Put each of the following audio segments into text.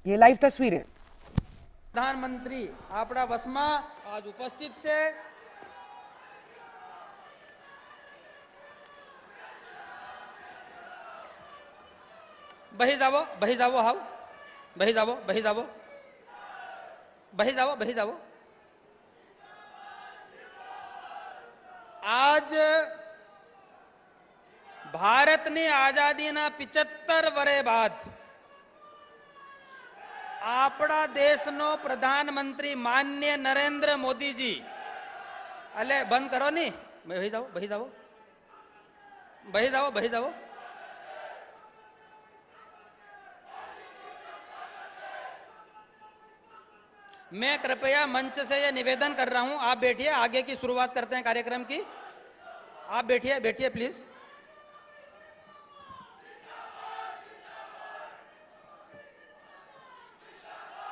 ये लाइव तस्वीरें। प्रधानमंत्री आपड़ा वसमा आज उपस्थित છે। बही जावो हाव बही जावो। आज भारत ने आजादी ना 75 वर्ष बाद आपड़ा देश नो प्रधानमंत्री माननीय नरेंद्र मोदी जी अले बंद करो नी बही जाओ। मैं कृपया मंच से ये निवेदन कर रहा हूं, आप बैठिए, आगे की शुरुआत करते हैं कार्यक्रम की। आप बैठिए प्लीज।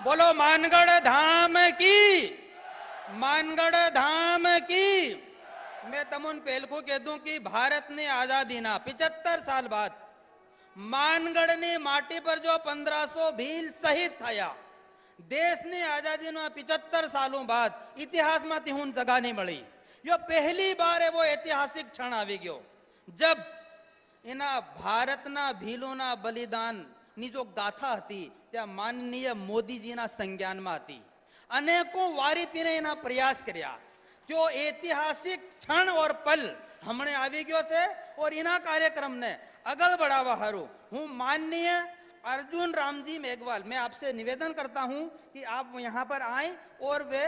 बोलो मानगढ़ धाम की। मैं तमुन पहल को कह दूं कि भारत ने आजादी ना 75 साल बाद मानगढ़ ने माटी पर जो 1500 भील शहीद थया, देश ने आजादी ना 75 सालों बाद इतिहास में तिहुन जगह नहीं मिली। यो पहली बार है वो ऐतिहासिक क्षण आवी गयो जब इना भारत ना भीलों ना बलिदान नी जो गाथा हती त्या माननीय मोदी जी ना संज्ञान में हती। अनेकों वारी पीने इना प्रयास कर्या। जो ऐतिहासिक क्षण और पल हमने आवी गयो से और इना कार्यक्रम ने अगल बढ़ावा हारू हूँ माननीय अर्जुन रामजी मेघवाल, मैं आपसे निवेदन करता हूं कि आप यहां पर आएं और वे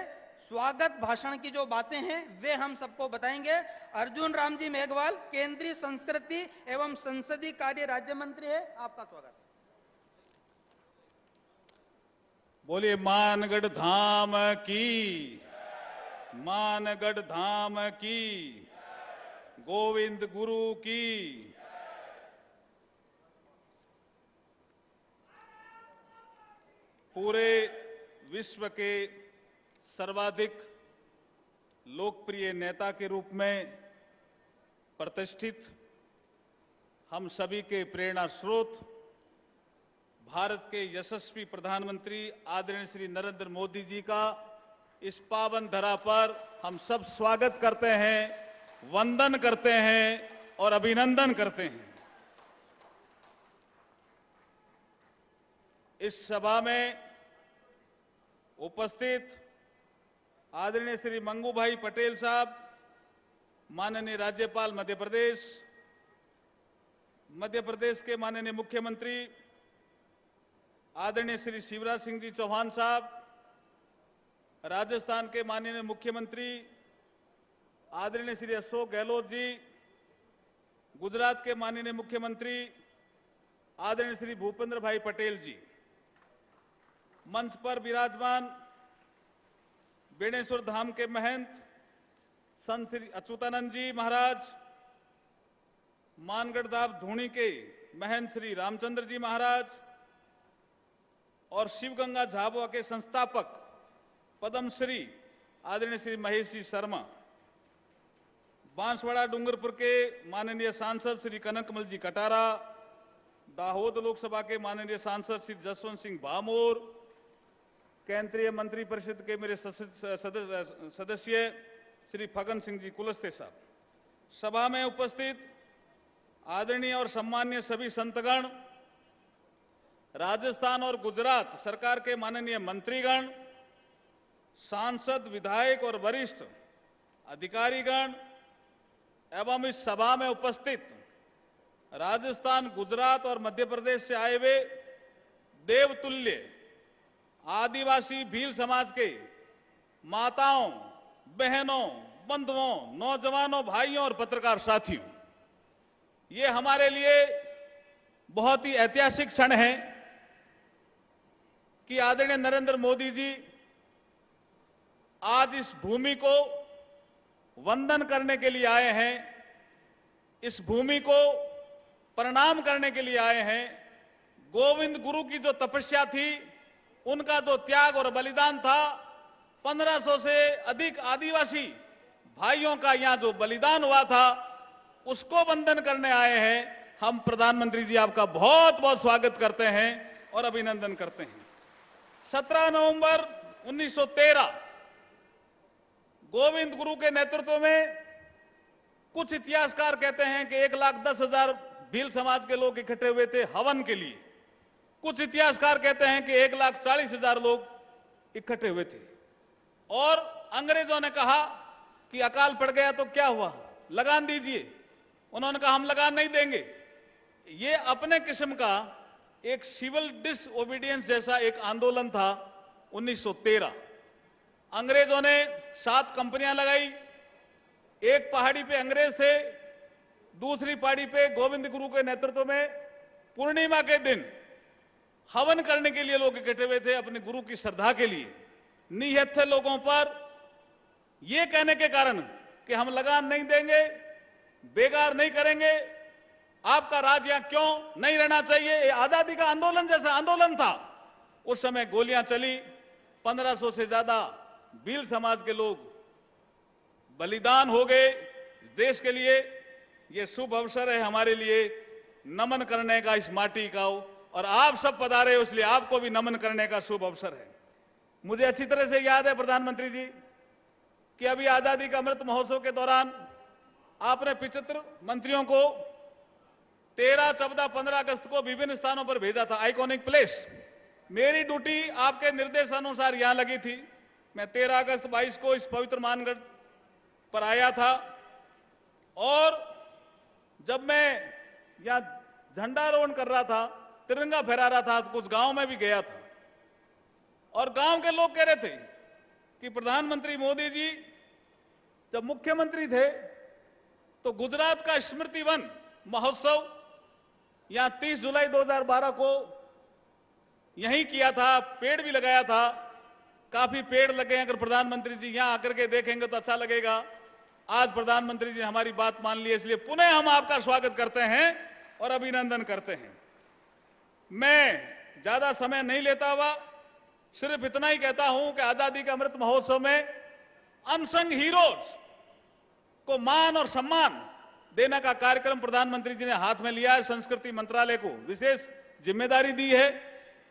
स्वागत भाषण की जो बातें हैं वे हम सबको बताएंगे। अर्जुन रामजी मेघवाल केंद्रीय संस्कृति एवं संसदीय कार्य राज्य मंत्री है, आपका स्वागत है। बोलिए मानगढ़ धाम की, गोविंद गुरु की। पूरे विश्व के सर्वाधिक लोकप्रिय नेता के रूप में प्रतिष्ठित, हम सभी के प्रेरणा स्रोत, भारत के यशस्वी प्रधानमंत्री आदरणीय श्री नरेंद्र मोदी जी का इस पावन धरा पर हम सब स्वागत करते हैं, वंदन करते हैं और अभिनंदन करते हैं। इस सभा में उपस्थित आदरणीय श्री मंगू भाई पटेल साहब, माननीय राज्यपाल मध्य प्रदेश के माननीय मुख्यमंत्री आदरणीय श्री शिवराज सिंह जी चौहान साहब, राजस्थान के माननीय मुख्यमंत्री आदरणीय श्री अशोक गहलोत जी, गुजरात के माननीय मुख्यमंत्री आदरणीय श्री भूपेंद्र भाई पटेल जी, मंच पर विराजमान बेणेश्वर धाम के महंत संत श्री अच्युतानंद जी महाराज, मानगढ़ धाम धूणी के महंत श्री रामचंद्र जी महाराज और शिवगंगा झाबुआ के संस्थापक पद्मश्री आदरणीय श्री महेश जी शर्मा, बांसवाड़ा डूंगरपुर के माननीय सांसद श्री कनकमल जी कटारा, दाहोद लोकसभा के माननीय सांसद श्री जसवंत सिंह भामोर, केंद्रीय मंत्री परिषद के मेरे सदस्य श्री फगन सिंह जी कुलस्ते साहब, सभा में उपस्थित आदरणीय और सम्मान्य सभी संतगण, राजस्थान और गुजरात सरकार के माननीय मंत्रीगण, सांसद, विधायक और वरिष्ठ अधिकारीगण एवं इस सभा में उपस्थित राजस्थान, गुजरात और मध्य प्रदेश से आए हुए देवतुल्य आदिवासी भील समाज के माताओं, बहनों, बंधुओं, नौजवानों, भाइयों और पत्रकार साथियों, ये हमारे लिए बहुत ही ऐतिहासिक क्षण है कि आदरणीय नरेंद्र मोदी जी आज इस भूमि को वंदन करने के लिए आए हैं, इस भूमि को प्रणाम करने के लिए आए हैं। गोविंद गुरु की जो तपस्या थी, उनका जो त्याग और बलिदान था, 1500 से अधिक आदिवासी भाइयों का यहां जो बलिदान हुआ था, उसको वंदन करने आए हैं। हम प्रधानमंत्री जी आपका बहुत बहुत स्वागत करते हैं और अभिनंदन करते हैं। 17 नवंबर 1913 गोविंद गुरु के नेतृत्व में कुछ इतिहासकार कहते हैं कि 1,10,000 भील समाज के लोग इकट्ठे हुए थे हवन के लिए। कुछ इतिहासकार कहते हैं कि 1,40,000 लोग इकट्ठे हुए थे। और अंग्रेजों ने कहा कि अकाल पड़ गया तो क्या हुआ, लगान दीजिए। उन्होंने कहा हम लगान नहीं देंगे। ये अपने किस्म का एक सिविल डिसओबीडियंस जैसा एक आंदोलन था 1913। अंग्रेजों ने 7 कंपनियां लगाई। एक पहाड़ी पे अंग्रेज थे, दूसरी पहाड़ी पे गोविंद गुरु के नेतृत्व में पूर्णिमा के दिन हवन करने के लिए लोग इकट्ठे हुए थे, अपने गुरु की श्रद्धा के लिए। नियत थे लोगों पर यह कहने के कारण कि हम लगान नहीं देंगे, बेगार नहीं करेंगे, आपका राज यहां क्यों नहीं रहना चाहिए। ये आजादी का आंदोलन जैसा आंदोलन था। उस समय गोलियां चली, 1500 से ज्यादा भील समाज के लोग बलिदान हो गए देश के लिए। ये शुभ अवसर है हमारे लिए नमन करने का इस माटी का, और आप सब पधारे हो इसलिए आपको भी नमन करने का शुभ अवसर है। मुझे अच्छी तरह से याद है प्रधानमंत्री जी कि अभी आजादी का अमृत महोत्सव के दौरान आपने 75 मंत्रियों को 13, 14, 15 अगस्त को विभिन्न स्थानों पर भेजा था, आइकॉनिक प्लेस। मेरी ड्यूटी आपके निर्देशानुसार यहां लगी थी। मैं 13 अगस्त 22 को इस पवित्र मानगढ़ पर आया था, और जब मैं यहां झंडारोहण कर रहा था, तिरंगा फहरा रहा था, तो कुछ गांव में भी गया था। और गांव के लोग कह रहे थे कि प्रधानमंत्री मोदी जी जब मुख्यमंत्री थे तो गुजरात का स्मृति वन महोत्सव यहां 30 जुलाई 2012 को यहीं किया था, पेड़ भी लगाया था। काफी पेड़ लगे हैं, अगर प्रधानमंत्री जी यहां आकर के देखेंगे तो अच्छा लगेगा। आज प्रधानमंत्री जी ने हमारी बात मान ली है, इसलिए पुनः हम आपका स्वागत करते हैं और अभिनंदन करते हैं। मैं ज्यादा समय नहीं लेता हुआ सिर्फ इतना ही कहता हूं कि आजादी का अमृत महोत्सव में अनसंग हीरोज को मान और सम्मान देने का कार्यक्रम प्रधानमंत्री जी ने हाथ में लिया है। संस्कृति मंत्रालय को विशेष जिम्मेदारी दी है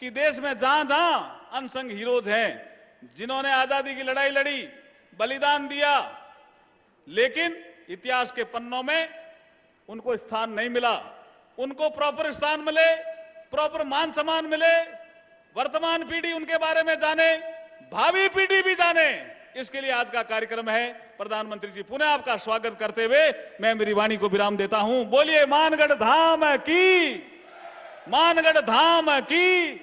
कि देश में जहां जहां अनसंग हीरोज हैं, जिन्होंने आजादी की लड़ाई लड़ी, बलिदान दिया, लेकिन इतिहास के पन्नों में उनको स्थान नहीं मिला, उनको प्रॉपर स्थान मिले, प्रॉपर मान सम्मान मिले, वर्तमान पीढ़ी उनके बारे में जाने, भावी पीढ़ी भी जाने, इसके लिए आज का कार्यक्रम है। प्रधानमंत्री जी पुनः आपका स्वागत करते हुए मैं मेरी वाणी को विराम देता हूं। बोलिए मानगढ़ धाम की, मानगढ़ धाम की,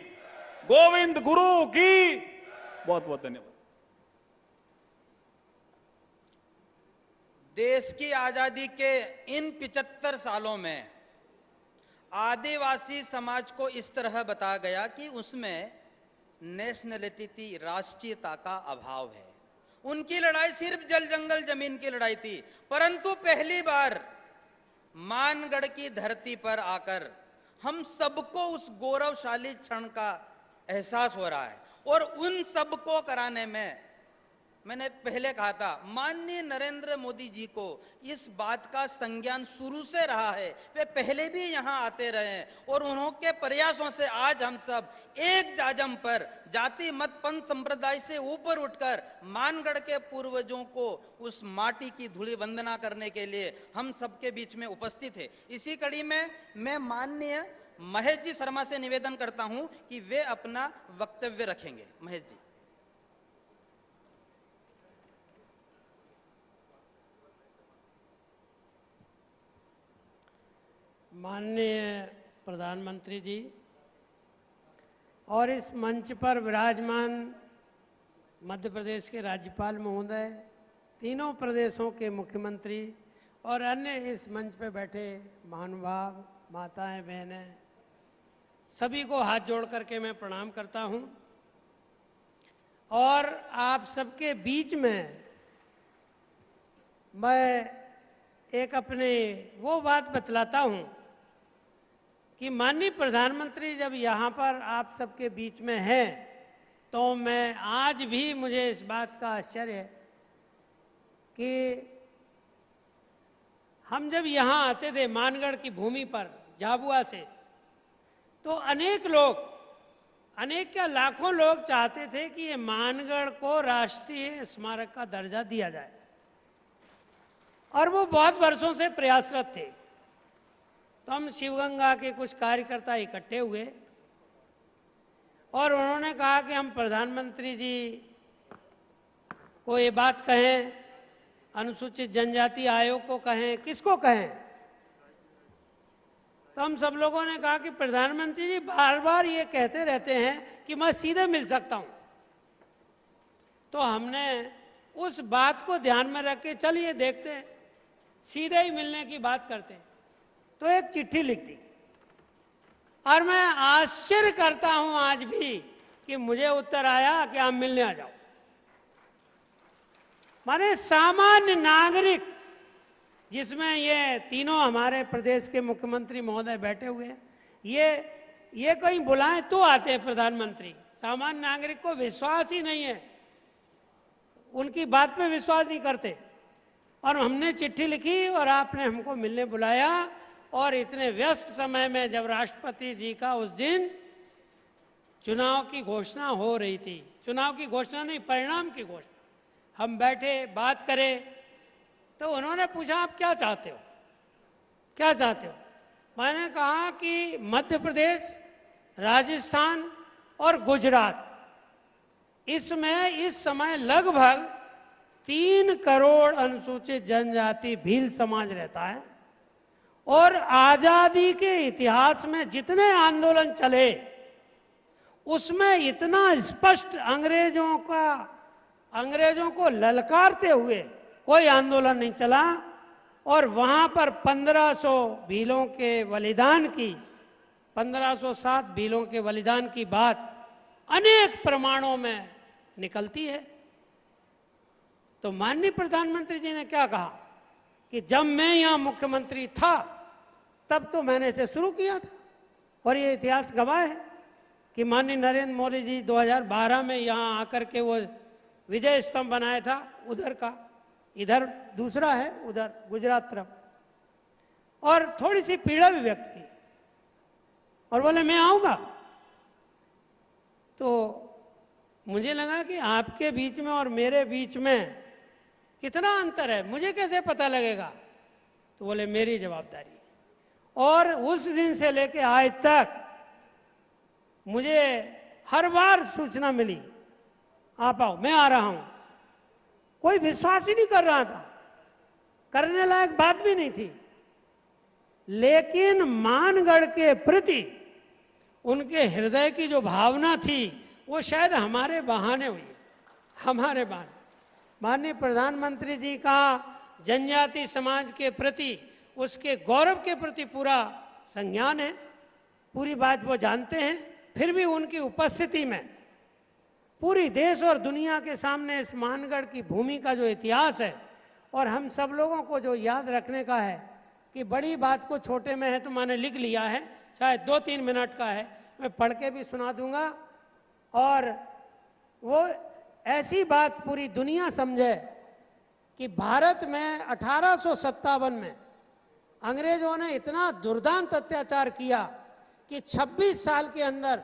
गोविंद गुरु की। बहुत बहुत धन्यवाद। देश की आजादी के इन 75 सालों में आदिवासी समाज को इस तरह बताया गया कि उसमें नेशनलिटी थी, राष्ट्रीयता का अभाव है। उनकी लड़ाई सिर्फ जल जंगल जमीन की लड़ाई थी, परंतु पहली बार मानगढ़ की धरती पर आकर हम सबको उस गौरवशाली क्षण का एहसास हो रहा है। और उन सबको कराने में मैंने पहले कहा था, माननीय नरेंद्र मोदी जी को इस बात का संज्ञान शुरू से रहा है। वे पहले भी यहां आते रहे हैं और उनके प्रयासों से आज हम सब एक जाजम पर जाति मत पंथ संप्रदाय से ऊपर उठकर मानगढ़ के पूर्वजों को उस माटी की धूलि वंदना करने के लिए हम सबके बीच में उपस्थित है। इसी कड़ी में मैं माननीय महेश जी शर्मा से निवेदन करता हूं कि वे अपना वक्तव्य रखेंगे। महेश जी। माननीय प्रधानमंत्री जी और इस मंच पर विराजमान मध्य प्रदेश के राज्यपाल महोदय, तीनों प्रदेशों के मुख्यमंत्री और अन्य इस मंच पर बैठे महानुभाव, माताएं, बहनें, सभी को हाथ जोड़ करके मैं प्रणाम करता हूं। और आप सबके बीच में मैं एक अपने वो बात बतलाता हूं कि माननीय प्रधानमंत्री जब यहाँ पर आप सबके बीच में हैं, तो मैं आज भी मुझे इस बात का आश्चर्य है कि हम जब यहाँ आते थे मानगढ़ की भूमि पर झाबुआ से, तो अनेक लोग अनेक क्या लाखों लोग चाहते थे कि ये मानगढ़ को राष्ट्रीय स्मारक का दर्जा दिया जाए, और वो बहुत वर्षों से प्रयासरत थे। तो हम शिवगंगा के कुछ कार्यकर्ता इकट्ठे हुए और उन्होंने कहा कि हम प्रधानमंत्री जी को ये बात कहें, अनुसूचित जनजाति आयोग को कहें, किसको कहें। तो हम सब लोगों ने कहा कि प्रधानमंत्री जी बार बार ये कहते रहते हैं कि मैं सीधे मिल सकता हूं। तो हमने उस बात को ध्यान में रख के चलिए देखते हैं, सीधे ही मिलने की बात करते हैं। तो एक चिट्ठी लिख दी, और मैं आश्चर्य करता हूं आज भी कि मुझे उत्तर आया कि आप मिलने आ जाओ। माने सामान्य नागरिक, जिसमें ये तीनों हमारे प्रदेश के मुख्यमंत्री महोदय बैठे हुए हैं, ये कहीं बुलाएं तो आते हैं प्रधानमंत्री। सामान्य नागरिक को विश्वास ही नहीं है, उनकी बात पे विश्वास नहीं करते। और हमने चिट्ठी लिखी और आपने हमको मिलने बुलाया, और इतने व्यस्त समय में जब राष्ट्रपति जी का उस दिन चुनाव की घोषणा हो रही थी, चुनाव की घोषणा नहीं, परिणाम की घोषणा, हम बैठे बात करें, तो उन्होंने पूछा आप क्या चाहते हो, क्या चाहते हो। मैंने कहा कि मध्य प्रदेश, राजस्थान और गुजरात, इसमें इस समय लगभग 3 करोड़ अनुसूचित जनजाति भील समाज रहता है, और आजादी के इतिहास में जितने आंदोलन चले उसमें इतना स्पष्ट अंग्रेजों को ललकारते हुए कोई आंदोलन नहीं चला। और वहां पर 1500 भीलों के बलिदान की, 1507 भीलों के बलिदान की बात अनेक प्रमाणों में निकलती है। तो माननीय प्रधानमंत्री जी ने क्या कहा कि जब मैं यहाँ मुख्यमंत्री था तब तो मैंने इसे शुरू किया था, और ये इतिहास गवाह है कि माननीय नरेंद्र मोदी जी 2012 में यहाँ आकर के वो विजय स्तंभ बनाया था, उधर का, इधर दूसरा है, उधर गुजरात तरफ, और थोड़ी सी पीड़ा भी व्यक्त की, और बोले मैं आऊँगा। तो मुझे लगा कि आपके बीच में और मेरे बीच में कितना अंतर है, मुझे कैसे पता लगेगा। तो बोले मेरी जवाबदारी। और उस दिन से लेके आज तक मुझे हर बार सूचना मिली, आप आओ, मैं आ रहा हूं। कोई विश्वास ही नहीं कर रहा था, करने लायक बात भी नहीं थी। लेकिन मानगढ़ के प्रति उनके हृदय की जो भावना थी वो शायद हमारे बहाने हुई, हमारे बहाने। माननीय प्रधानमंत्री जी का जनजाति समाज के प्रति, उसके गौरव के प्रति पूरा संज्ञान है, पूरी बात वो जानते हैं। फिर भी उनकी उपस्थिति में पूरी देश और दुनिया के सामने इस मानगढ़ की भूमि का जो इतिहास है, और हम सब लोगों को जो याद रखने का है कि बड़ी बात को छोटे में है तो मैंने लिख लिया है, शायद 2-3 मिनट का है, मैं पढ़ के भी सुना दूंगा। और वो ऐसी बात पूरी दुनिया समझे कि भारत में 1857 में अंग्रेजों ने इतना दुर्दांत अत्याचार किया कि 26 साल के अंदर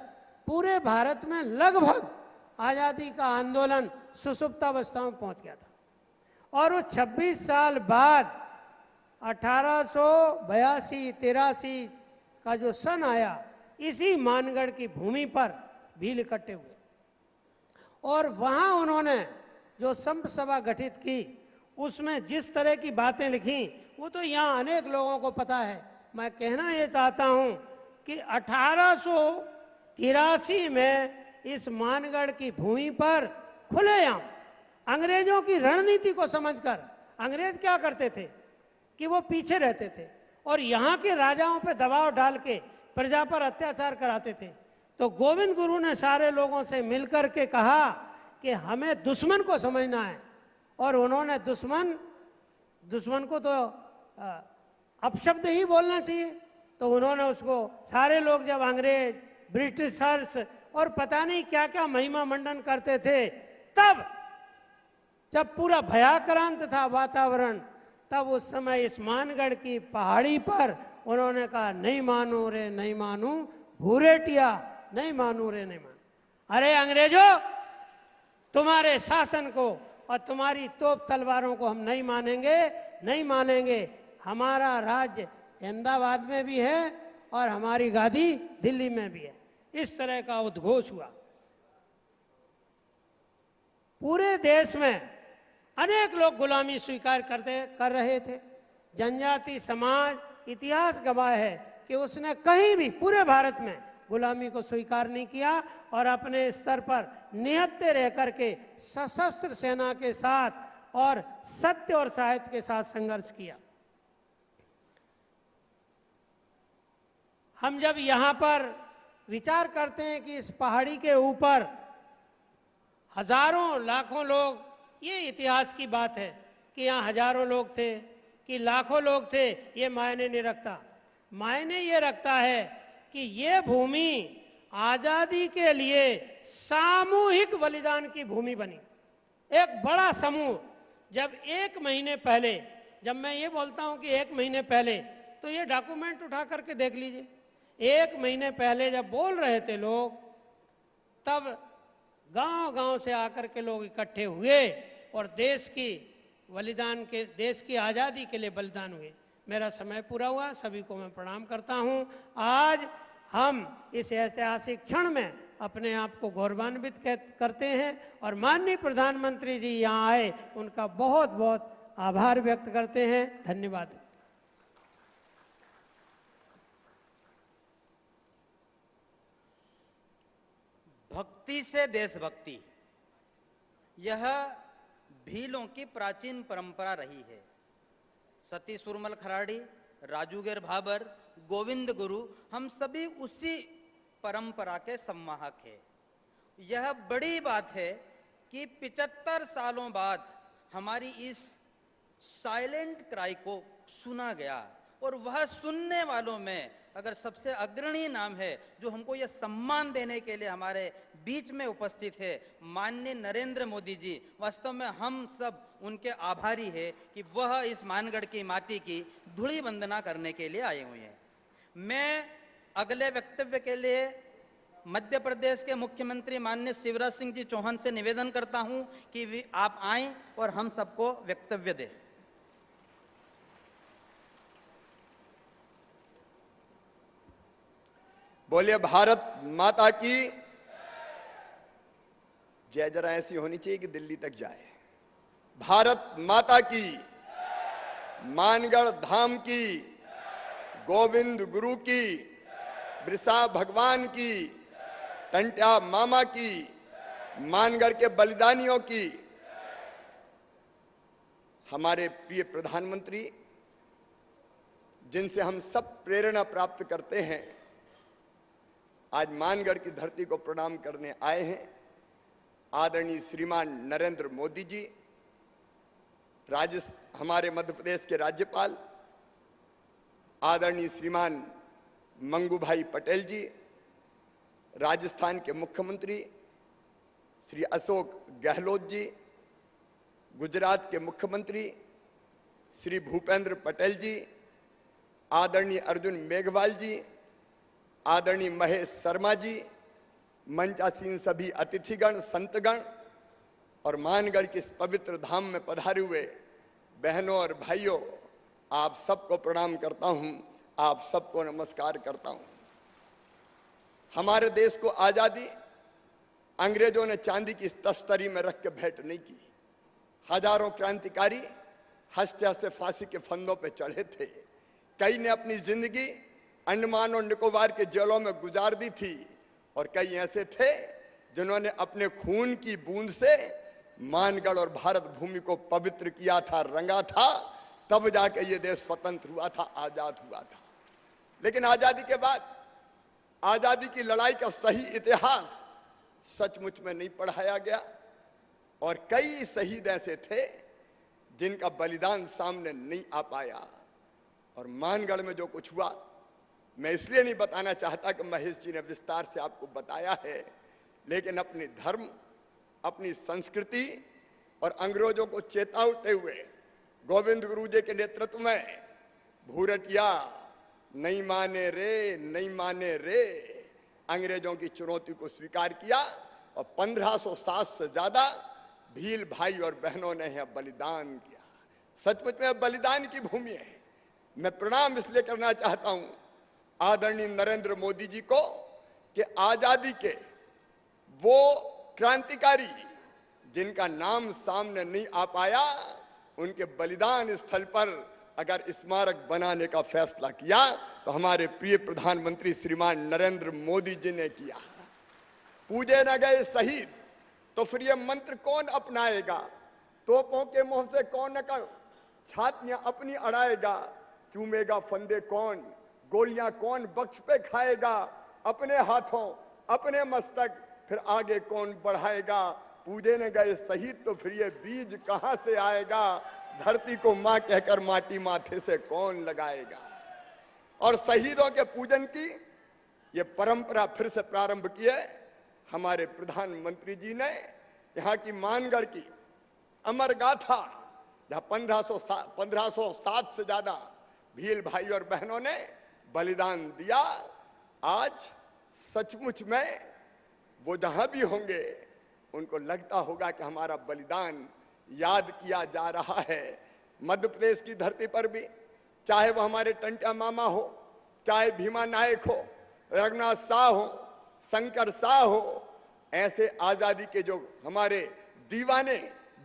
पूरे भारत में लगभग आज़ादी का आंदोलन सुसुप्तावस्था में पहुंच गया था। और वो 26 साल बाद 1882-83 का जो सन आया, इसी मानगढ़ की भूमि पर भील इकट्ठे हुए, और वहाँ उन्होंने जो संप सभा गठित की, उसमें जिस तरह की बातें लिखी वो तो यहाँ अनेक लोगों को पता है। मैं कहना ये चाहता हूँ कि 1883 में इस मानगढ़ की भूमि पर खुलेआम अंग्रेजों की रणनीति को समझकर, अंग्रेज क्या करते थे कि वो पीछे रहते थे और यहाँ के राजाओं पे दबाव डाल के प्रजा पर अत्याचार कराते थे। तो गोविंद गुरु ने सारे लोगों से मिलकर के कहा कि हमें दुश्मन को समझना है, और उन्होंने दुश्मन को तो अपशब्द ही बोलना चाहिए। तो उन्होंने उसको, सारे लोग जब अंग्रेज, ब्रिटिशर्स और पता नहीं क्या क्या महिमा मंडन करते थे, तब जब पूरा भयाक्रांत था वातावरण, तब उस समय इस मानगढ़ की पहाड़ी पर उन्होंने कहा नहीं मानू रे नहीं मानू, भूरेटिया नहीं मानू रे नहीं मानू। अरे अंग्रेजों, तुम्हारे शासन को और तुम्हारी तोप तलवारों को हम नहीं मानेंगे, नहीं मानेंगे। हमारा राज्य अहमदाबाद में भी है और हमारी गादी दिल्ली में भी है। इस तरह का उद्घोष हुआ। पूरे देश में अनेक लोग गुलामी स्वीकार कर रहे थे। जनजाति समाज, इतिहास गवाह है कि उसने कहीं भी पूरे भारत में गुलामी को स्वीकार नहीं किया और अपने स्तर पर निहत्ते रह करके सशस्त्र सेना के साथ और सत्य और साहित्य के साथ संघर्ष किया। हम जब यहाँ पर विचार करते हैं कि इस पहाड़ी के ऊपर हजारों लाखों लोग, ये इतिहास की बात है कि यहाँ हजारों लोग थे कि लाखों लोग थे, ये मायने नहीं रखता। मायने ये रखता है कि ये भूमि आजादी के लिए सामूहिक बलिदान की भूमि बनी। एक बड़ा समूह जब 1 महीने पहले, जब मैं ये बोलता हूँ कि 1 महीने पहले, तो ये डॉक्यूमेंट उठा करके देख लीजिए। 1 महीने पहले जब बोल रहे थे लोग, तब गांव-गांव से आकर के लोग इकट्ठे हुए और देश की आज़ादी के लिए बलिदान हुए। मेरा समय पूरा हुआ, सभी को मैं प्रणाम करता हूं। आज हम इस ऐतिहासिक क्षण में अपने आप को गौरवान्वित करते हैं और माननीय प्रधानमंत्री जी यहाँ आए, उनका बहुत बहुत आभार व्यक्त करते हैं। धन्यवाद। भक्ति से देशभक्ति, यह भीलों की प्राचीन परंपरा रही है। सती सुरमल खराड़ी, राजूगेर भाबर, गोविंद गुरु, हम सभी उसी परंपरा के सम्माहक हैं। यह बड़ी बात है कि 75 सालों बाद हमारी इस साइलेंट क्राई को सुना गया और वह सुनने वालों में अगर सबसे अग्रणी नाम है जो हमको यह सम्मान देने के लिए हमारे बीच में उपस्थित है, माननीय नरेंद्र मोदी जी। वास्तव में हम सब उनके आभारी है कि वह इस मानगढ़ की माटी की धूली वंदना करने के लिए आए हुए हैं। मैं अगले वक्तव्य के लिए मध्य प्रदेश के मुख्यमंत्री माननीय शिवराज सिंह जी चौहान से निवेदन करता हूं कि आप आएं और हम सबको वक्तव्य दें। बोलिए भारत माता की जय। जरा ऐसी होनी चाहिए कि दिल्ली तक जाए। भारत माता की, मानगढ़ धाम की, गोविंद गुरु की, बिरसा भगवान की, टंट्या मामा की, मानगढ़ के बलिदानियों की। हमारे प्रिय प्रधानमंत्री, जिनसे हम सब प्रेरणा प्राप्त करते हैं, आज मानगढ़ की धरती को प्रणाम करने आए हैं। आदरणीय श्रीमान नरेंद्र मोदी जी, हमारे मध्य प्रदेश के राज्यपाल आदरणीय श्रीमान मंगू भाई पटेल जी, राजस्थान के मुख्यमंत्री श्री अशोक गहलोत जी, गुजरात के मुख्यमंत्री श्री भूपेंद्र पटेल जी, आदरणीय अर्जुन मेघवाल जी, आदरणीय महेश शर्मा जी, मंचासीन सभी अतिथिगण, संतगण और मानगढ़ के इस पवित्र धाम में पधारे हुए बहनों और भाइयों, आप सबको प्रणाम करता हूं, आप सबको नमस्कार करता हूं। हमारे देश को आजादी अंग्रेजों ने चांदी की तस्तरी में रख के भेंट नहीं की। हजारों क्रांतिकारी हंसते हंसते फांसी के फंदों पे चढ़े थे। कई ने अपनी जिंदगी अंडमान और निकोबार के जेलों में गुजार दी थी और कई ऐसे थे जिन्होंने अपने खून की बूंद से मानगढ़ और भारत भूमि को पवित्र किया था, रंगा था, तब जाके ये देश स्वतंत्र हुआ था, आजाद हुआ था। लेकिन आजादी के बाद आजादी की लड़ाई का सही इतिहास सचमुच में नहीं पढ़ाया गया और कई शहीद ऐसे थे जिनका बलिदान सामने नहीं आ पाया। और मानगढ़ में जो कुछ हुआ, मैं इसलिए नहीं बताना चाहता कि महेश जी ने विस्तार से आपको बताया है, लेकिन अपनी धर्म, अपनी संस्कृति और अंग्रेजों को चेतावते हुए गोविंद गुरु जी के नेतृत्व में भूरटिया नहीं माने रे, नहीं माने रे, अंग्रेजों की चुनौती को स्वीकार किया और 1507 से ज्यादा भील भाई और बहनों ने यह बलिदान किया। सचमुच में बलिदान की भूमि है। मैं प्रणाम इसलिए करना चाहता हूं आदरणीय नरेंद्र मोदी जी को कि आजादी के वो क्रांतिकारी जिनका नाम सामने नहीं आ पाया, उनके बलिदान स्थल पर अगर स्मारक बनाने का फैसला किया तो हमारे प्रिय प्रधानमंत्री श्रीमान नरेंद्र मोदी जी ने किया। पूजे न गए शहीद तो फिर ये मंत्र कौन अपनाएगा? तोपों के मुंह से कौन कर छातियां अपनी अड़ाएगा? चूमेगा फंदे कौन, गोलियां कौन बख्श पे खाएगा? अपने हाथों अपने मस्तक फिर आगे कौन बढ़ाएगा? पूजे न गए शहीद तो फिर ये बीज कहां से आएगा? धरती को मां कहकर माटी माथे से कौन लगाएगा? और शहीदों के पूजन की ये परंपरा फिर से प्रारंभ की है हमारे प्रधानमंत्री जी ने। यहाँ की मानगढ़ की अमर गाथा, जहाँ 1507 से ज्यादा भील भाई और बहनों ने बलिदान दिया, आज सचमुच में वो जहां भी होंगे उनको लगता होगा कि हमारा बलिदान याद किया जा रहा है। मध्य प्रदेश की धरती पर भी, चाहे वो हमारे टंट्या मामा हो, चाहे भीमा नायक हो, रघुनाथ शाह हो, शंकर शाह हो, ऐसे आजादी के जो हमारे दीवाने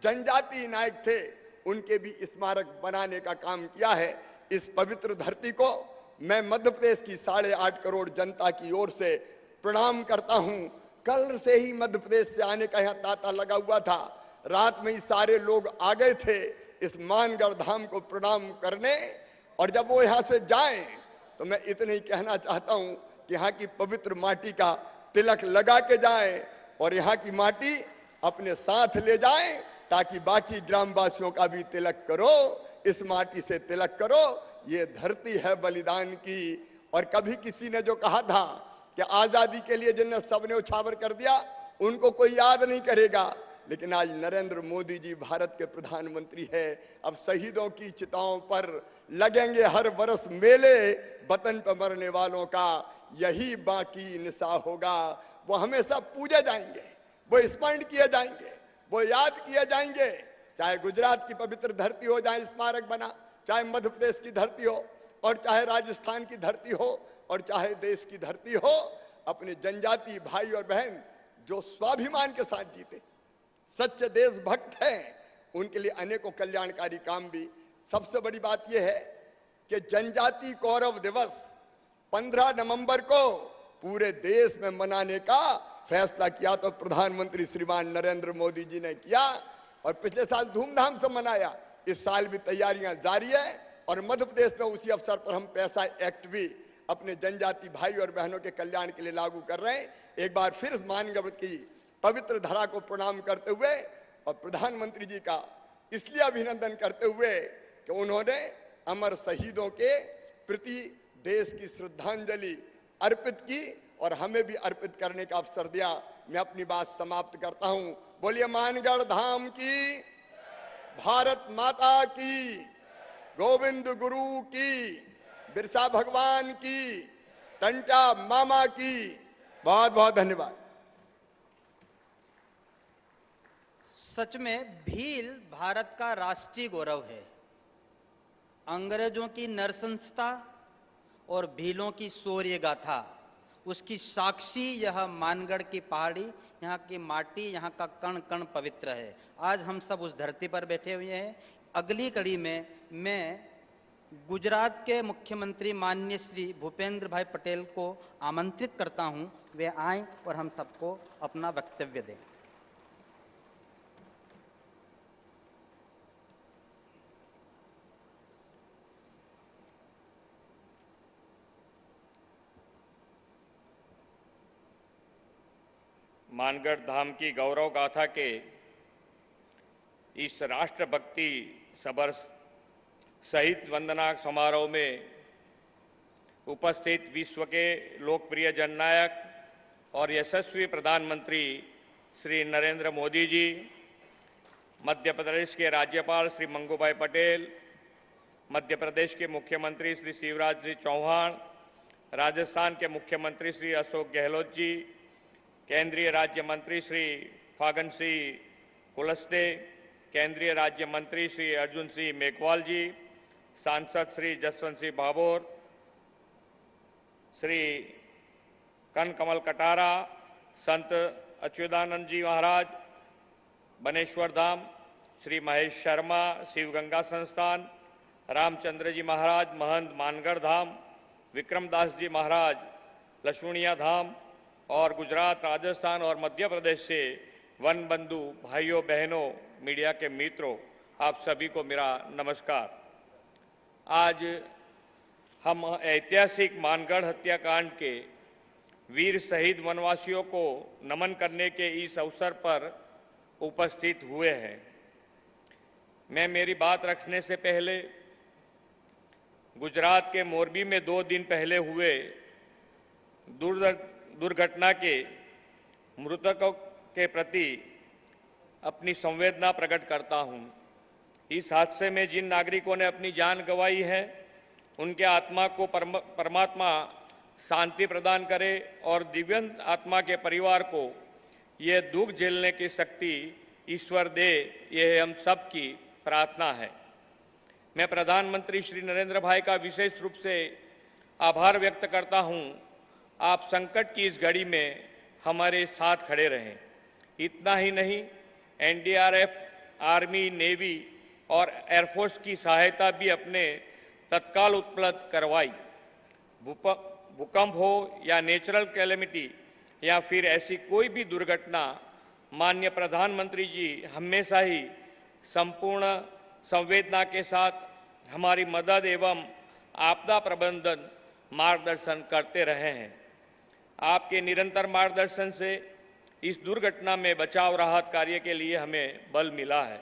जनजाति नायक थे, उनके भी स्मारक बनाने का काम किया है। इस पवित्र धरती को मैं मध्य प्रदेश की 8.5 करोड़ जनता की ओर से प्रणाम करता हूं। कल से ही मध्य प्रदेश से आने का यहाँ तांता लगा हुआ था। रात में ही सारे लोग आ गए थे इस मानगढ़ धाम को प्रणाम करने, और जब वो यहाँ से जाएं तो मैं इतना ही कहना चाहता हूं कि यहाँ की पवित्र माटी का तिलक लगा के जाएं और यहाँ की माटी अपने साथ ले जाएं, ताकि बाकी ग्रामवासियों का भी तिलक करो, इस माटी से तिलक करो। ये धरती है बलिदान की। और कभी किसी ने जो कहा था कि आजादी के लिए जिन्हें सबने उछावर कर दिया उनको कोई याद नहीं करेगा, लेकिन आज नरेंद्र मोदी जी भारत के प्रधानमंत्री है। अब शहीदों की चिताओं पर लगेंगे हर वर्ष मेले, वतन पर मरने वालों का यही बाकी निशा होगा। वो हमेशा पूजे जाएंगे, वो स्मरण किए जाएंगे, वो याद किए जाएंगे। चाहे गुजरात की पवित्र धरती हो जहाँ स्मारक बना, चाहे मध्य प्रदेश की धरती हो, और चाहे राजस्थान की धरती हो, और चाहे देश की धरती हो, अपने जनजाति भाई और बहन जो स्वाभिमान के साथ जीते, सच्चे देशभक्त हैं, उनके लिए अनेकों कल्याणकारी काम भी। सबसे बड़ी बात यह है कि जनजाति गौरव दिवस 15 नवंबर को पूरे देश में मनाने का फैसला किया तो प्रधानमंत्री श्रीमान नरेंद्र मोदी जी ने किया, और पिछले साल धूमधाम से मनाया। इस साल भी तैयारियां जारी है, और मध्य प्रदेश में उसी अवसर पर हम पैसा एक्ट भी अपने जनजाति भाई और बहनों के कल्याण के लिए लागू कर रहे हैं। एक बार फिर मानगढ़ की पवित्र धरा को प्रणाम करते हुए और प्रधानमंत्री जी का इसलिए अभिनंदन करते हुए कि उन्होंने अमर शहीदों के प्रति देश की श्रद्धांजलि अर्पित की और हमें भी अर्पित करने का अवसर दिया। मैं अपनी बात समाप्त करता हूं। बोलिए मानगढ़ धाम की, भारत माता की, गोविंद गुरु की, बिरसा भगवान की, टंटा मामा की। बहुत बहुत धन्यवाद। सच में भील भारत का राष्ट्रीय गौरव है। अंग्रेजों की नरसंसता और भीलों की शौर्य गाथा, उसकी साक्षी यह मानगढ़ की पहाड़ी, यहाँ की माटी, यहाँ का कण कण पवित्र है। आज हम सब उस धरती पर बैठे हुए हैं। अगली कड़ी में मैं गुजरात के मुख्यमंत्री माननीय श्री भूपेंद्र भाई पटेल को आमंत्रित करता हूँ, वे आएं और हम सबको अपना वक्तव्य दें। मानगढ़ धाम की गौरव गाथा के इस राष्ट्रभक्ति सबर शहीद वंदना समारोह में उपस्थित विश्व के लोकप्रिय जननायक और यशस्वी प्रधानमंत्री श्री नरेंद्र मोदी जी, मध्य प्रदेश के राज्यपाल श्री मंगूभाई पटेल, मध्य प्रदेश के मुख्यमंत्री श्री शिवराज सिंह चौहान, राजस्थान के मुख्यमंत्री श्री अशोक गहलोत जी, केंद्रीय राज्य मंत्री श्री फागन सिंह कुलस्ते, केंद्रीय राज्य मंत्री श्री अर्जुन सिंह मेघवाल जी, सांसद श्री जसवंत सिंह भाभोर, श्री कनकमल कटारा, संत अच्युतानंद जी महाराज बनेश्वर धाम, श्री महेश शर्मा शिव गंगा संस्थान, रामचंद्र जी महाराज महंत मानगढ़ धाम, विक्रमदास जी महाराज लशुणिया धाम और गुजरात, राजस्थान और मध्य प्रदेश से वन बंधु भाइयों बहनों, मीडिया के मित्रों, आप सभी को मेरा नमस्कार। आज हम ऐतिहासिक मानगढ़ हत्याकांड के वीर शहीद वनवासियों को नमन करने के इस अवसर पर उपस्थित हुए हैं। मैं मेरी बात रखने से पहले गुजरात के मोरबी में 2 दिन पहले हुए दुर्घटना के मृतकों के प्रति अपनी संवेदना प्रकट करता हूं। इस हादसे में जिन नागरिकों ने अपनी जान गंवाई है, उनके आत्मा को परमात्मा शांति प्रदान करे और दिव्यंत आत्मा के परिवार को ये दुख झेलने की शक्ति ईश्वर दे, यह हम सब की प्रार्थना है। मैं प्रधानमंत्री श्री नरेंद्र भाई का विशेष रूप से आभार व्यक्त करता हूं। आप संकट की इस घड़ी में हमारे साथ खड़े रहें। इतना ही नहीं, एनडीआरएफ, आर्मी, नेवी और एयरफोर्स की सहायता भी अपने तत्काल उपलब्ध करवाई। भूकंप हो या नेचुरल कैलेमिटी या फिर ऐसी कोई भी दुर्घटना, माननीय प्रधानमंत्री जी हमेशा ही संपूर्ण संवेदना के साथ हमारी मदद एवं आपदा प्रबंधन मार्गदर्शन करते रहे हैं। आपके निरंतर मार्गदर्शन से इस दुर्घटना में बचाव राहत कार्य के लिए हमें बल मिला है।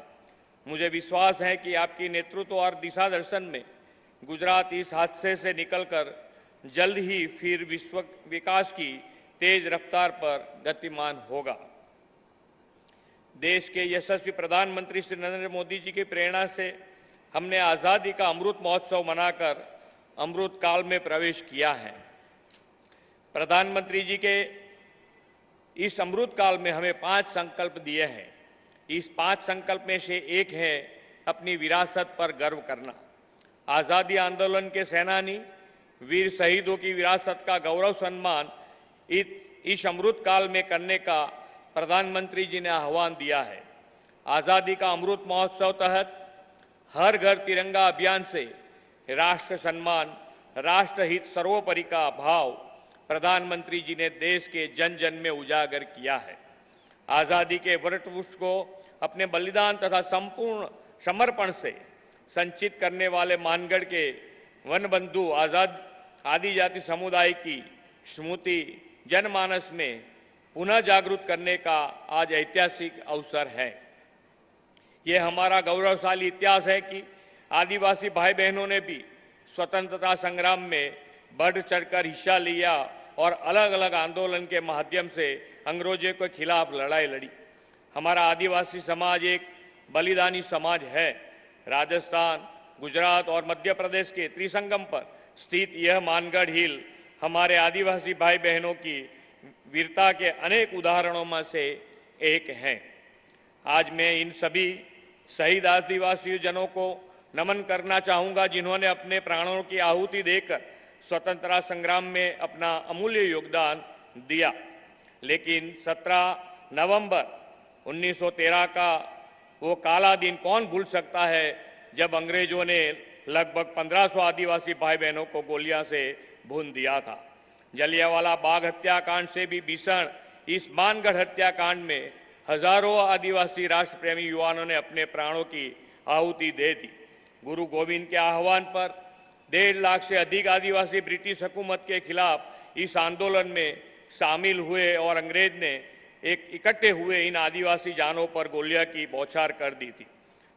मुझे विश्वास है कि आपकी नेतृत्व और दिशा दर्शन में गुजरात इस हादसे से निकलकर जल्द ही फिर विश्व विकास की तेज रफ्तार पर गतिमान होगा। देश के यशस्वी प्रधानमंत्री श्री नरेंद्र मोदी जी की प्रेरणा से हमने आज़ादी का अमृत महोत्सव मनाकर अमृत काल में प्रवेश किया है। प्रधानमंत्री जी के इस अमृत काल में हमें 5 संकल्प दिए हैं। इस 5 संकल्प में से एक है अपनी विरासत पर गर्व करना। आज़ादी आंदोलन के सेनानी वीर शहीदों की विरासत का गौरव सम्मान इस अमृत काल में करने का प्रधानमंत्री जी ने आह्वान दिया है। आज़ादी का अमृत महोत्सव तहत हर घर तिरंगा अभियान से राष्ट्र सम्मान, राष्ट्रहित सर्वोपरि का भाव प्रधानमंत्री जी ने देश के जन जन में उजागर किया है। आज़ादी के वटवृक्ष को अपने बलिदान तथा संपूर्ण समर्पण से संचित करने वाले मानगढ़ के वनबंधु आजाद आदिजाति समुदाय की स्मृति जनमानस में पुनः जागृत करने का आज ऐतिहासिक अवसर है। ये हमारा गौरवशाली इतिहास है कि आदिवासी भाई बहनों ने भी स्वतंत्रता संग्राम में बढ़ चढ़कर हिस्सा लिया और अलग अलग आंदोलन के माध्यम से अंग्रेजों के खिलाफ लड़ाई लड़ी। हमारा आदिवासी समाज एक बलिदानी समाज है। राजस्थान, गुजरात और मध्य प्रदेश के त्रिसंगम पर स्थित यह मानगढ़ हिल हमारे आदिवासी भाई बहनों की वीरता के अनेक उदाहरणों में से एक है। आज मैं इन सभी शहीद आदिवासी जनों को नमन करना चाहूँगा, जिन्होंने अपने प्राणों की आहुति देकर स्वतंत्रता संग्राम में अपना अमूल्य योगदान दिया। लेकिन 17 नवंबर 1913 का वो काला दिन कौन भूल सकता है, जब अंग्रेजों ने लगभग 1500 आदिवासी भाई बहनों को गोलियां से भून दिया था। जलियांवाला बाग हत्याकांड से भी भीषण इस मानगढ़ हत्याकांड में हजारों आदिवासी राष्ट्र प्रेमी युवाओं ने अपने प्राणों की आहुति दे दी। गुरु गोविंद के आह्वान पर 1.5 लाख से अधिक आदिवासी ब्रिटिश हुकूमत के खिलाफ इस आंदोलन में शामिल हुए और अंग्रेज ने इकट्ठे हुए इन आदिवासी जानों पर गोलियां की बौछार कर दी थी।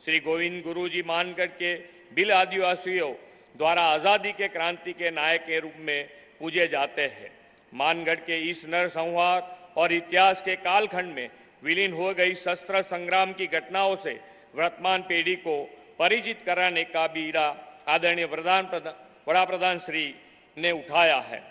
श्री गोविंद गुरु जी मानगढ़ के बिल आदिवासियों द्वारा आज़ादी के क्रांति के नायक के रूप में पूजे जाते हैं। मानगढ़ के इस नरसंहार और इतिहास के कालखंड में विलीन हो गई शस्त्र संग्राम की घटनाओं से वर्तमान पीढ़ी को परिचित कराने का बीड़ा आदरणीय वड़ा प्रधान श्री ने उठाया है।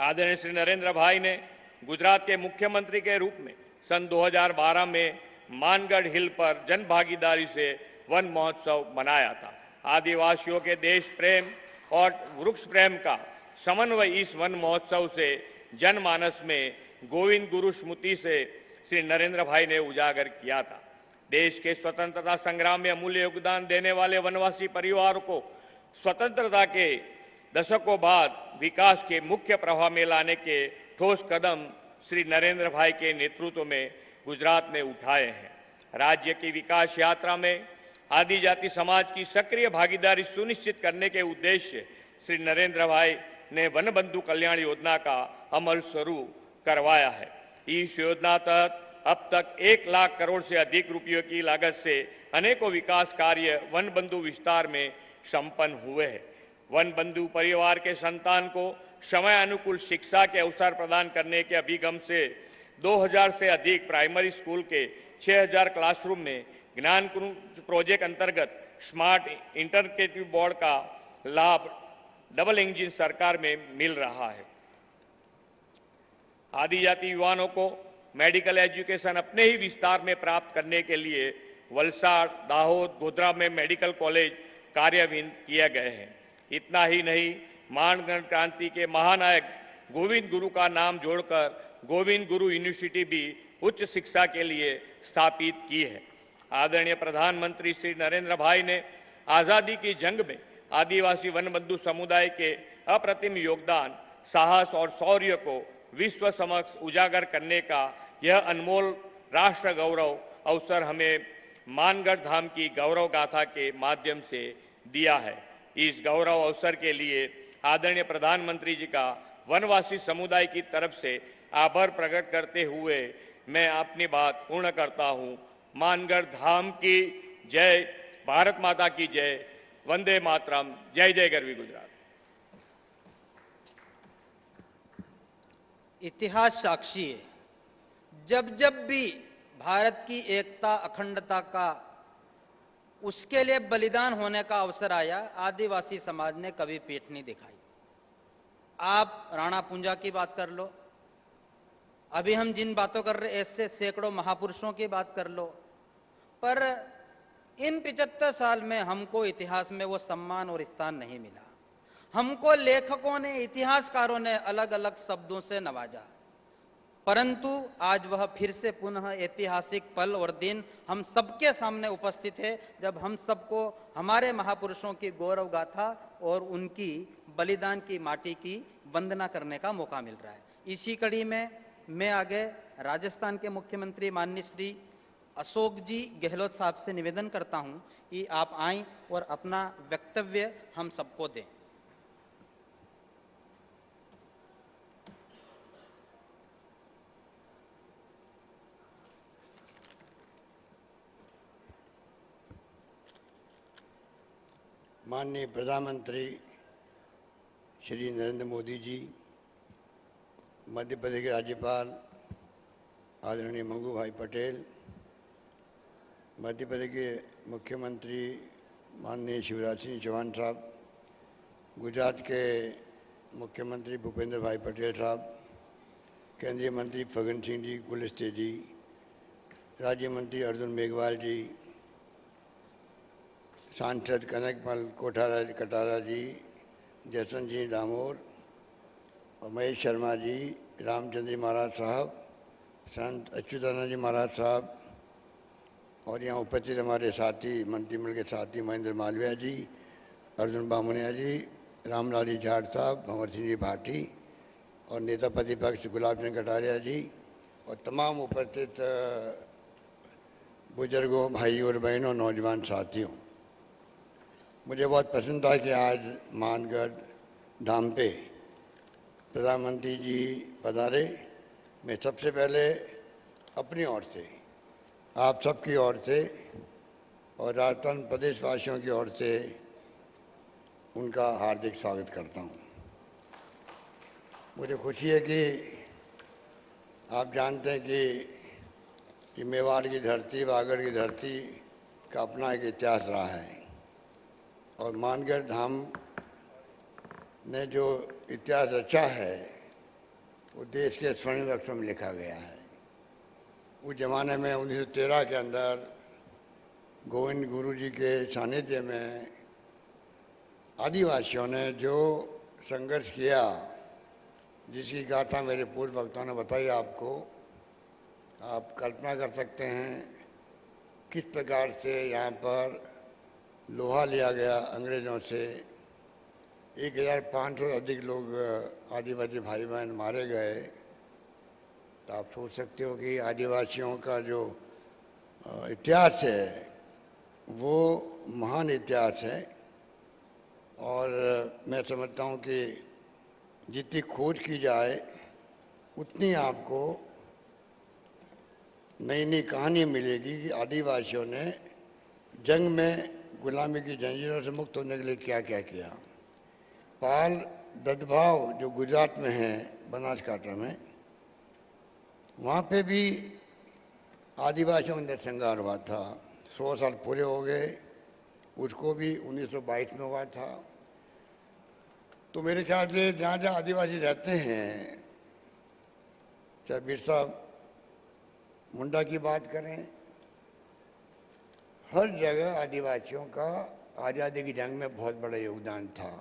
आदरणीय श्री नरेंद्र भाई ने गुजरात के मुख्यमंत्री के रूप में सन 2012 में मानगढ़ हिल पर जन भागीदारी से वन महोत्सव मनाया था। आदिवासियों के देश प्रेम और वृक्ष प्रेम का समन्वय इस वन महोत्सव से जनमानस में गोविंद गुरु स्मृति से श्री नरेंद्र भाई ने उजागर किया था। देश के स्वतंत्रता संग्राम में अमूल्य योगदान देने वाले वनवासी परिवारों को स्वतंत्रता के दशकों बाद विकास के मुख्य प्रवाह में लाने के ठोस कदम श्री नरेंद्र भाई के नेतृत्व में गुजरात ने उठाए हैं। राज्य की विकास यात्रा में आदिजाति समाज की सक्रिय भागीदारी सुनिश्चित करने के उद्देश्य श्री नरेंद्र भाई ने वन बंधु कल्याण योजना का अमल शुरू करवाया है। इस योजना तहत अब तक 1 लाख करोड़ से अधिक रुपयों की लागत से अनेकों विकास कार्य वन बंधु विस्तार में संपन्न हुए हैं। वन बंधु परिवार के संतान को समय अनुकूल शिक्षा के अवसर प्रदान करने के अभिगम से 2000 से अधिक प्राइमरी स्कूल के 6000 क्लासरूम में ज्ञान कुंज प्रोजेक्ट अंतर्गत स्मार्ट इंटरएक्टिव बोर्ड का लाभ डबल इंजन सरकार में मिल रहा है। आदिजाति युवाओं को मेडिकल एजुकेशन अपने ही विस्तार में प्राप्त करने के लिए वलसाड़, दाहोद, गोधरा में मेडिकल कॉलेज कार्यान्वित किए गए हैं। इतना ही नहीं, मानगढ़ क्रांति के महानायक गोविंद गुरु का नाम जोड़कर गोविंद गुरु यूनिवर्सिटी भी उच्च शिक्षा के लिए स्थापित की है। आदरणीय प्रधानमंत्री श्री नरेंद्र भाई ने आज़ादी की जंग में आदिवासी वन बंधु समुदाय के अप्रतिम योगदान, साहस और शौर्य को विश्व समक्ष उजागर करने का यह अनमोल राष्ट्र गौरव अवसर हमें मानगढ़ धाम की गौरव गाथा के माध्यम से दिया है। इस गौरव अवसर के लिए आदरणीय प्रधानमंत्री जी का वनवासी समुदाय की तरफ से आभार प्रकट करते हुए मैं अपनी बात पूर्ण करता हूँ। मानगढ़ धाम की जय, भारत माता की जय, वंदे मातरम, जय जय गरवी गुजरात। इतिहास साक्षी है, जब जब भी भारत की एकता अखंडता का उसके लिए बलिदान होने का अवसर आया, आदिवासी समाज ने कभी पीठ नहीं दिखाई। आप राणा पुंजा की बात कर लो, अभी हम जिन बातों कर रहे ऐसे सैकड़ों महापुरुषों की बात कर लो, पर इन 75 साल में हमको इतिहास में वो सम्मान और स्थान नहीं मिला। हमको लेखकों ने, इतिहासकारों ने अलग अलग शब्दों से नवाजा, परंतु आज वह फिर से पुनः ऐतिहासिक पल और दिन हम सबके सामने उपस्थित है, जब हम सबको हमारे महापुरुषों की गौरव गाथा और उनकी बलिदान की माटी की वंदना करने का मौका मिल रहा है। इसी कड़ी में मैं आगे राजस्थान के मुख्यमंत्री माननीय श्री अशोक जी गहलोत साहब से निवेदन करता हूं कि आप आएं और अपना वक्तव्य हम सबको दें। माननीय प्रधानमंत्री श्री नरेंद्र मोदी जी, मध्य प्रदेश के राज्यपाल आदरणीय मंगू भाई पटेल, मध्य प्रदेश के मुख्यमंत्री माननीय शिवराज सिंह चौहान साहब, गुजरात के मुख्यमंत्री भूपेंद्र भाई पटेल साहब, केंद्रीय मंत्री फग्गन सिंह जी कुलस्ते जी, राज्य मंत्री अर्जुन मेघवाल जी, सांसद कनकमल कटारा जी, जसवंत जी डामोर और महेश शर्मा जी, रामचंद्र जी महाराज साहब, संत अच्युतानंद जी महाराज साहब और यहाँ उपस्थित हमारे साथी मंत्रिमंडल के साथी महेंद्र मालविया जी, अर्जुन बामुनिया जी, रामलाल जी जाट साहब, भंवर सिंह जी भाटी और नेता प्रतिपक्ष गुलाब चंद कटारिया जी और तमाम उपस्थित बुजुर्गों, भाइयों और बहनों, नौजवान साथियों, मुझे बहुत पसंद था कि आज मानगढ़ धाम पे प्रधानमंत्री जी पधारे। मैं सबसे पहले अपनी ओर से, आप सबकी ओर से और राजस्थान प्रदेशवासियों की ओर से उनका हार्दिक स्वागत करता हूं। मुझे खुशी है कि आप जानते हैं कि मेवाड़ की धरती, वागड़ की धरती का अपना एक इतिहास रहा है और मानगढ़ धाम ने जो इतिहास रचा है वो देश के स्वर्णिम अक्षरों में लिखा गया है। उस जमाने में 1913 के अंदर गोविंद गुरु जी के सानिध्य में आदिवासियों ने जो संघर्ष किया, जिसकी गाथा मेरे पूर्व वक्ताओं ने बताई आपको, आप कल्पना कर सकते हैं किस प्रकार से यहाँ पर लोहा लिया गया अंग्रेज़ों से। 1500 से अधिक लोग आदिवासी भाई बहन मारे गए। तो आप सोच सकते हो कि आदिवासियों का जो इतिहास है वो महान इतिहास है। और मैं समझता हूँ कि जितनी खोज की जाए उतनी आपको नई नई कहानी मिलेगी कि आदिवासियों ने जंग में गुलामी की जंजीरों से मुक्त होने के लिए क्या क्या किया। पाल ददभाव जो गुजरात में है, बनासकांठा में, वहाँ पे भी आदिवासियों का नरसंहार हुआ था। 100 साल पूरे हो गए, उसको भी 1922 में हुआ था। तो मेरे ख्याल से जहाँ जहाँ आदिवासी रहते हैं, चाहे बिरसा मुंडा की बात करें, हर जगह आदिवासियों का आज़ादी की जंग में बहुत बड़ा योगदान था।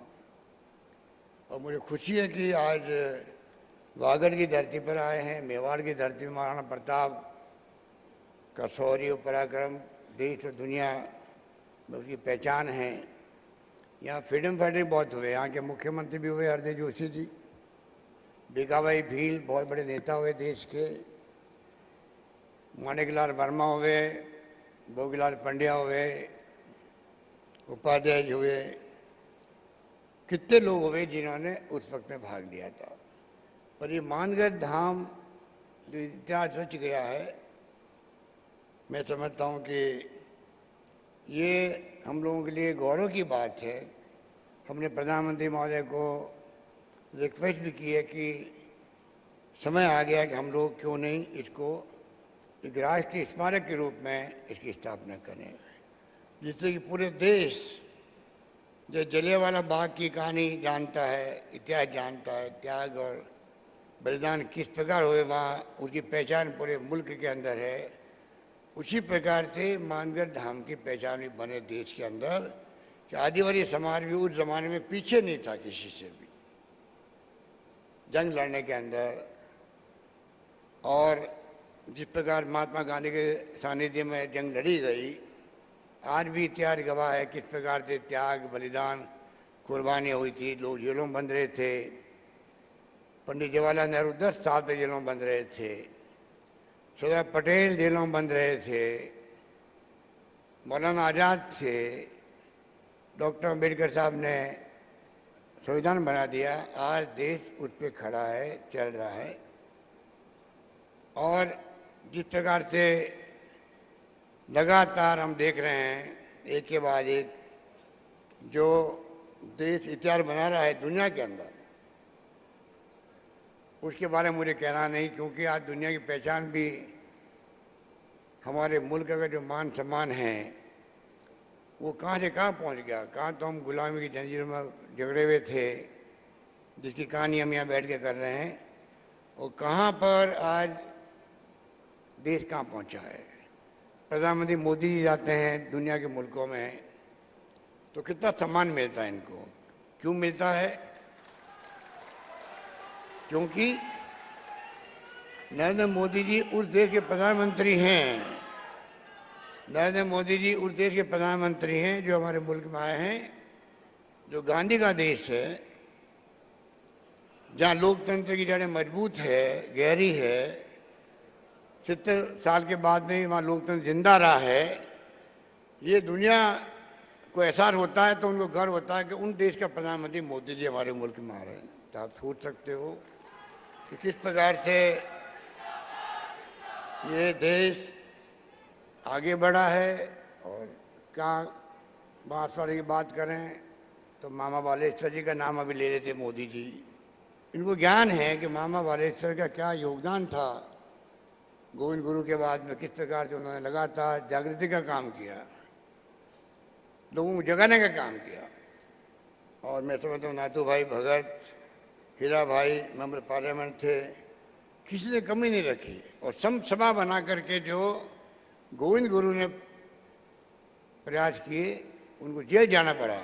और मुझे खुशी है कि आज वागड़ की धरती पर आए हैं, मेवाड़ की धरती में महाराणा प्रताप का शौर्य पराक्रम देश और दुनिया में उसकी पहचान है। यहाँ फ्रीडम फाइटर बहुत हुए, यहाँ के मुख्यमंत्री भी हुए हरदेव जोशी जी, भीखाभाई भील बहुत बड़े नेता हुए देश के, माणिकलाल वर्मा हुए, भोगीलाल पंड्या हुए, उपाध्याय जी हुए, कितने लोग हुए जिन्होंने उस वक्त में भाग लिया था। पर ये मानगढ़ धाम जो इतिहास रच गया है, मैं समझता हूँ कि ये हम लोगों के लिए गौरव की बात है। हमने प्रधानमंत्री महोदय को रिक्वेस्ट भी की है कि समय आ गया कि हम लोग क्यों नहीं इसको एक राष्ट्रीय स्मारक के रूप में इसकी स्थापना करें, जिससे कि पूरे देश जो जलियांवाला बाग की कहानी जानता है, इतिहास जानता है, त्याग और बलिदान किस प्रकार हुए वहाँ उसकी पहचान पूरे मुल्क के अंदर है, उसी प्रकार से मानगढ़ धाम की पहचान भी बने देश के अंदर कि आदिवासी समाज भी उस जमाने में पीछे नहीं था किसी से भी जंग लड़ने के अंदर। और जिस प्रकार महात्मा गांधी के सानिध्य में जंग लड़ी गई, आज भी इतिहास गवाह है किस प्रकार से त्याग बलिदान कुर्बानियाँ हुई थी। लोग जेलों में बंद रहे थे। पंडित जवाहरलाल नेहरू 10 साल तक जेलों में बंद रहे थे। सरदार पटेल जेलों में बंद रहे थे। मौलाना आज़ाद थे। डॉक्टर अम्बेडकर साहब ने संविधान बना दिया। आज देश उस पर खड़ा है, चल रहा है। और जिस प्रकार से लगातार हम देख रहे हैं एक के बाद एक जो देश इतिहास बना रहा है दुनिया के अंदर, उसके बारे में मुझे कहना नहीं, क्योंकि आज दुनिया की पहचान भी हमारे मुल्क का जो मान सम्मान है वो कहाँ से कहाँ पहुँच गया। कहाँ तो हम गुलामी की जंजीरों में झगड़े हुए थे, जिसकी कहानी हम यहाँ बैठ के कर रहे हैं, और कहाँ पर आज देश कहाँ पहुँचा है। प्रधानमंत्री मोदी जी जाते हैं दुनिया के मुल्कों में तो कितना सम्मान मिलता है इनको। क्यों मिलता है? क्योंकि नरेंद्र मोदी जी उस देश के प्रधानमंत्री हैं। नरेंद्र मोदी जी उस देश के प्रधानमंत्री हैं जो हमारे मुल्क में आए हैं, जो गांधी का देश है, जहाँ लोकतंत्र की जड़ें मजबूत है, गहरी है। 70 साल के बाद में वहाँ लोकतंत्र जिंदा रहा है। ये दुनिया को एहसास होता है तो उनको गर्व होता है कि उन देश का प्रधानमंत्री मोदी जी हमारे मुल्क में आ रहे हैं। तो आप सोच सकते हो कि किस प्रकार से ये देश आगे बढ़ा है। और कहाँ बांसवाड़े की बात करें तो मामा बालेश्वर जी का नाम अभी ले लेते मोदी जी। इनको ज्ञान है कि मामा बालेश्वर का क्या योगदान था गोविंद गुरु के बाद में, किस प्रकार से उन्होंने लगातार जागृति का काम किया, लोगों को जगाने का काम किया। और मैं समझता हूँ नाथू भाई भगत, हीरा भाई मेंबर पार्लियामेंट थे, किसी ने कमी नहीं रखी। और सभा बना करके जो गोविंद गुरु ने प्रयास किए, उनको जेल जाना पड़ा,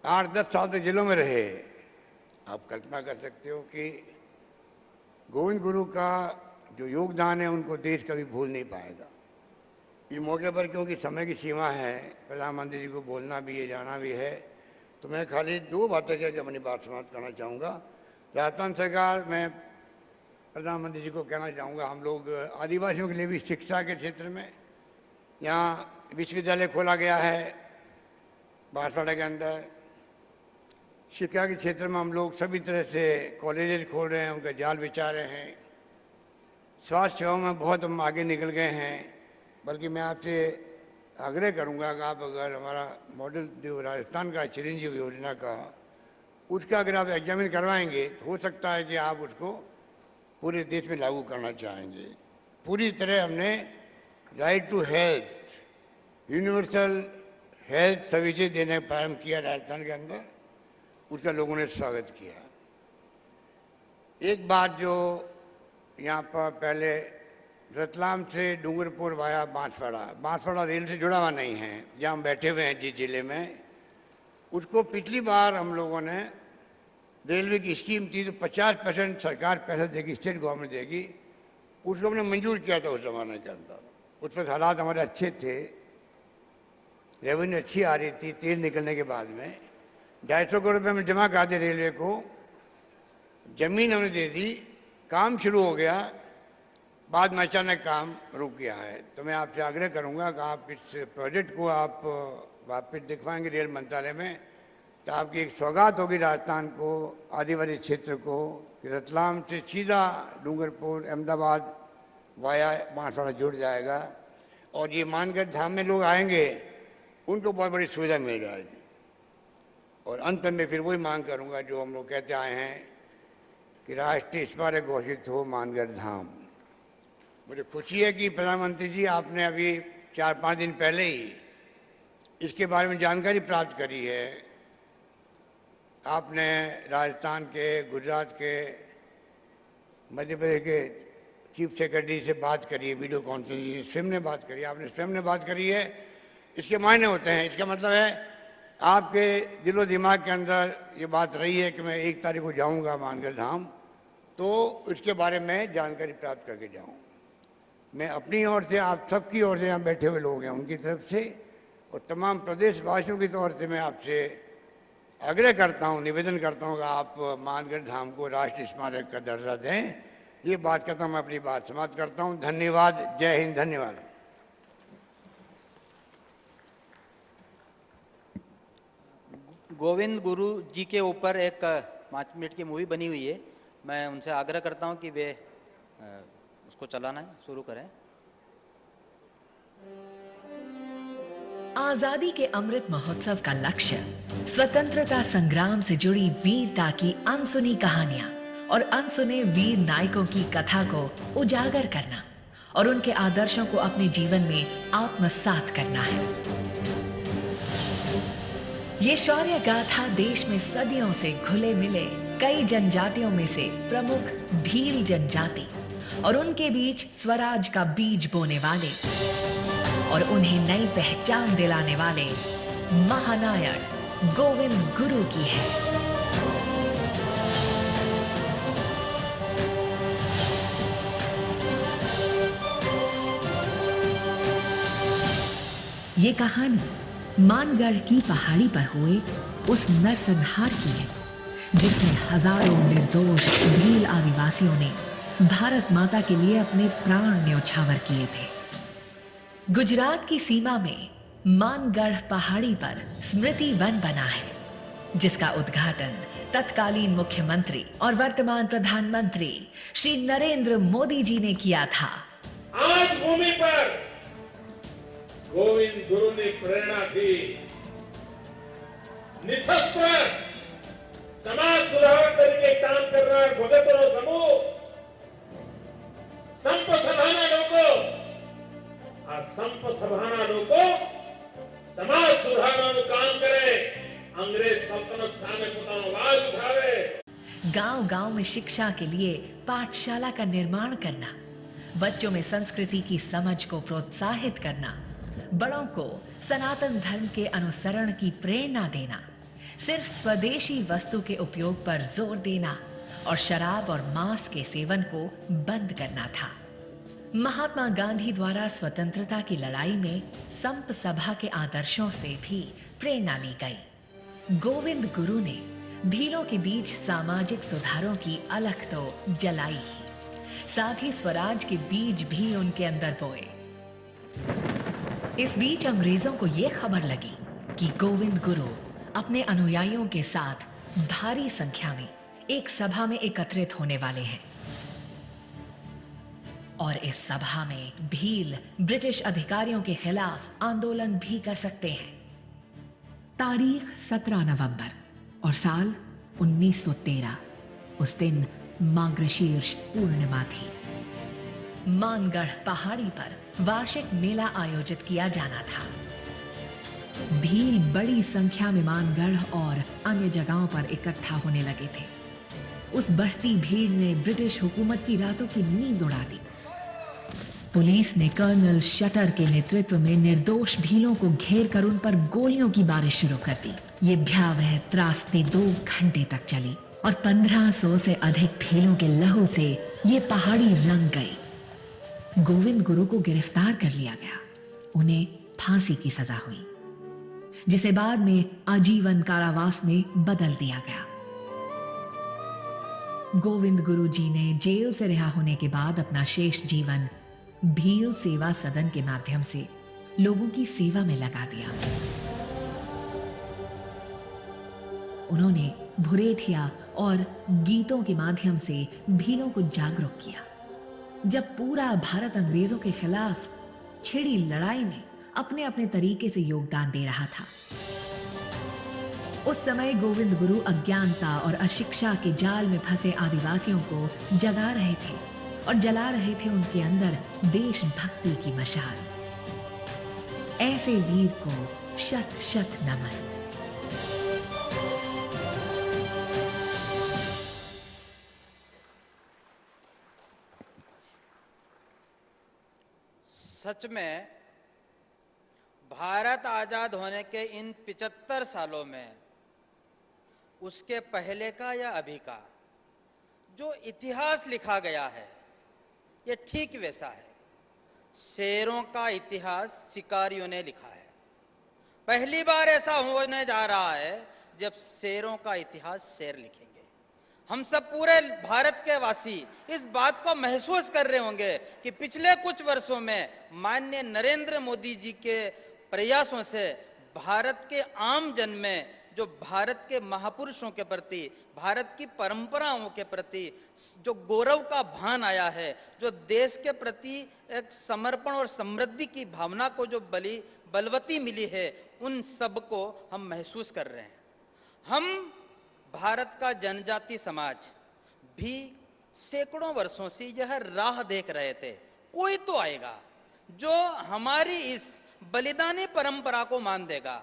8-10 साल तक जेलों में रहे। आप कल्पना कर सकते हो कि गोविंद गुरु का जो योगदान है उनको देश कभी भूल नहीं पाएगा। इस मौके पर क्योंकि समय की सीमा है, प्रधानमंत्री जी को बोलना भी है, जाना भी है, तो मैं खाली 2 बातें कह के अपनी बात समाप्त करना चाहूँगा। राजस्थान सरकार, मैं प्रधानमंत्री जी को कहना चाहूँगा, हम लोग आदिवासियों के लिए भी शिक्षा के क्षेत्र में यहाँ विश्वविद्यालय खोला गया है बांसवाड़ा के अंदर। शिक्षा के क्षेत्र में हम लोग सभी तरह से कॉलेजेस खोल रहे हैं, उनका जाल बिछा रहे हैं। स्वास्थ्य सेवा में बहुत हम आगे निकल गए हैं। बल्कि मैं आपसे आग्रह करूंगा कि आप अगर हमारा मॉडल जो राजस्थान का चिरंजीव योजना का, उसका अगर आप एग्जामिन करवाएंगे तो हो सकता है कि आप उसको पूरे देश में लागू करना चाहेंगे। पूरी तरह हमने right to health, universal health services देने का प्रारंभ किया राजस्थान के अंदर, उसका लोगों ने स्वागत किया। एक बात जो यहाँ पर पहले रतलाम से डूंगरपुर वाया बांसवाड़ा रेल से जुड़ा हुआ नहीं है, जहाँ हम बैठे हुए हैं जिस जिले में, उसको पिछली बार हम लोगों ने, रेलवे की स्कीम थी तो 50% सरकार पैसा देगी, स्टेट गवर्नमेंट देगी, उसको हमने मंजूर किया था उस जमाने के अंदर। उस वक्त हालात हमारे अच्छे थे, रेवेन्यू अच्छी आ रही थी तेल निकलने के बाद में। 250 करोड़ रुपये में जमा करा दिए रेलवे को, जमीन हमने दे दी, काम शुरू हो गया, बाद में अचानक काम रुक गया है। तो मैं आपसे आग्रह करूंगा कि आप इस प्रोजेक्ट को आप वापस दिखवाएंगे रेल मंत्रालय में, तो आपकी एक सौगात होगी राजस्थान को, आदिवासी क्षेत्र को, कि रतलाम से सीधा डूंगरपुर अहमदाबाद वाया बांसवाड़ा जुड़ जाएगा। और ये मानगढ़ धाम में लोग आएंगे, उनको बहुत बड़ी सुविधा मिल जाएगी। और अंत में फिर वही मांग करूंगा जो हम लोग कहते आए हैं कि राष्ट्रीय स्मारक घोषित हो मानगढ़ धाम। मुझे खुशी है कि प्रधानमंत्री जी आपने अभी 4-5 दिन पहले ही इसके बारे में जानकारी प्राप्त करी है। आपने राजस्थान के, गुजरात के, मध्य प्रदेश के चीफ सेक्रेटरी से बात करी है, वीडियो कॉन्फ्रेंसिंग स्वयं ने बात करी, आपने स्वयं ने बात करी है। इसके मायने होते हैं, इसका मतलब है आपके दिलो दिमाग के अंदर ये बात रही है कि मैं 1 तारीख को जाऊंगा मानगढ़ धाम, तो इसके बारे में जानकारी प्राप्त करके जाऊं। मैं अपनी ओर से, आप सबकी ओर से, यहाँ बैठे हुए लोग हैं उनकी तरफ से, और तमाम प्रदेशवासियों की तौर से मैं आपसे आग्रह करता हूँ, निवेदन करता हूँ कि आप मानगढ़ धाम को राष्ट्रीय स्मारक का दर्जा दें। ये बात कहता हूँ, मैं अपनी बात समाप्त करता हूँ। धन्यवाद। जय हिंद। धन्यवाद। गोविंद गुरु जी के ऊपर एक 5 मिनट की मूवी बनी हुई है, मैं उनसे आग्रह करता हूं कि वे उसको चलाना है, शुरू करें। आजादी के अमृत महोत्सव का लक्ष्य स्वतंत्रता संग्राम से जुड़ी वीरता की अनसुनी कहानियां और अनसुने वीर नायकों की कथा को उजागर करना और उनके आदर्शों को अपने जीवन में आत्मसात करना है। ये शौर्य गाथा देश में सदियों से घुले मिले कई जनजातियों में से प्रमुख भील जनजाति और उनके बीच स्वराज का बीज बोने वाले और उन्हें नई पहचान दिलाने वाले महानायक गोविंद गुरु की है। ये कहानी मानगढ़ की पहाड़ी पर हुए उस नरसंहार की है जिसमें हजारों निर्दोष भील आदिवासियों ने भारत माता के लिए अपने प्राण न्योछावर किए थे। गुजरात की सीमा में मानगढ़ पहाड़ी पर स्मृति वन बना है जिसका उद्घाटन तत्कालीन मुख्यमंत्री और वर्तमान प्रधानमंत्री श्री नरेंद्र मोदी जी ने किया था। आज भूमि पर गोविंद गुरु ने प्रेरणा दी, निशस्त्र समाज सुधार करके काम कर रहा है भगतों समूह संप सभाना लोगों आ संप सभाना लोगों समाज सुधारવાનું કામ કરે અંગ્રેજ સલ્તનત સામે પોતાનો અવાજ ઉઠાવે। गांव-गांव में शिक्षा के लिए पाठशाला का निर्माण करना, बच्चों में संस्कृति की समझ को प्रोत्साहित करना, बड़ों को सनातन धर्म के अनुसरण की प्रेरणा देना, सिर्फ स्वदेशी वस्तु के उपयोग पर जोर देना और शराब और मांस के सेवन को बंद करना था। महात्मा गांधी द्वारा स्वतंत्रता की लड़ाई में संप सभा के आदर्शों से भी प्रेरणा ली गई। गोविंद गुरु ने भीलों के बीच सामाजिक सुधारों की अलख तो जलाई ही, साथ ही स्वराज के बीज भी उनके अंदर बोए। इस बीच अंग्रेजों को यह खबर लगी कि गोविंद गुरु अपने अनुयायियों के साथ भारी संख्या में एक सभा में एकत्रित होने वाले हैं और इस सभा में भील ब्रिटिश अधिकारियों के खिलाफ आंदोलन भी कर सकते हैं। तारीख 17 नवंबर और साल 1913। उस दिन मार्गशीर्ष पूर्णिमा थी। मानगढ़ पहाड़ी पर वार्षिक मेला आयोजित किया जाना था। भील बड़ी संख्या में मानगढ़ और अन्य जगहों पर इकट्ठा होने लगे थे। उस बढ़ती भीड़ ने ब्रिटिश हुकूमत की रातों की नींद उड़ा दी। पुलिस ने कर्नल शटर के नेतृत्व में निर्दोष भीलों को घेर कर उन पर गोलियों की बारिश शुरू कर दी। ये भयावह त्रासदी 2 घंटे तक चली और 1500 से अधिक भीलों के लहू से ये पहाड़ी रंग गई। गोविंद गुरु को गिरफ्तार कर लिया गया। उन्हें फांसी की सजा हुई, जिसे बाद में आजीवन कारावास में बदल दिया गया। गोविंद गुरु जी ने जेल से रिहा होने के बाद अपना शेष जीवन भील सेवा सदन के माध्यम से लोगों की सेवा में लगा दिया। उन्होंने भुरेठिया और गीतों के माध्यम से भीलों को जागरूक किया। जब पूरा भारत अंग्रेजों के खिलाफ छिड़ी लड़ाई में अपने अपने तरीके से योगदान दे रहा था, उस समय गोविंद गुरु अज्ञानता और अशिक्षा के जाल में फंसे आदिवासियों को जगा रहे थे और जला रहे थे उनके अंदर देशभक्ति की मशाल। ऐसे वीर को शत शत नमन। सच में भारत आजाद होने के इन 75 सालों में उसके पहले का या अभी का जो इतिहास लिखा गया है, ये ठीक वैसा है। शेरों का इतिहास शिकारियों ने लिखा है। पहली बार ऐसा होने जा रहा है जब शेरों का इतिहास शेर लिखेंगे। हम सब पूरे भारत के वासी इस बात को महसूस कर रहे होंगे कि पिछले कुछ वर्षों में माननीय नरेंद्र मोदी जी के प्रयासों से भारत के आम जन में जो भारत के महापुरुषों के प्रति, भारत की परंपराओं के प्रति जो गौरव का भान आया है, जो देश के प्रति एक समर्पण और समृद्धि की भावना को जो बलवती मिली है, उन सब को हम महसूस कर रहे हैं। हम भारत का जनजाति समाज भी सैकड़ों वर्षों से यह राह देख रहे थे, कोई तो आएगा जो हमारी इस बलिदानी परंपरा को मान देगा,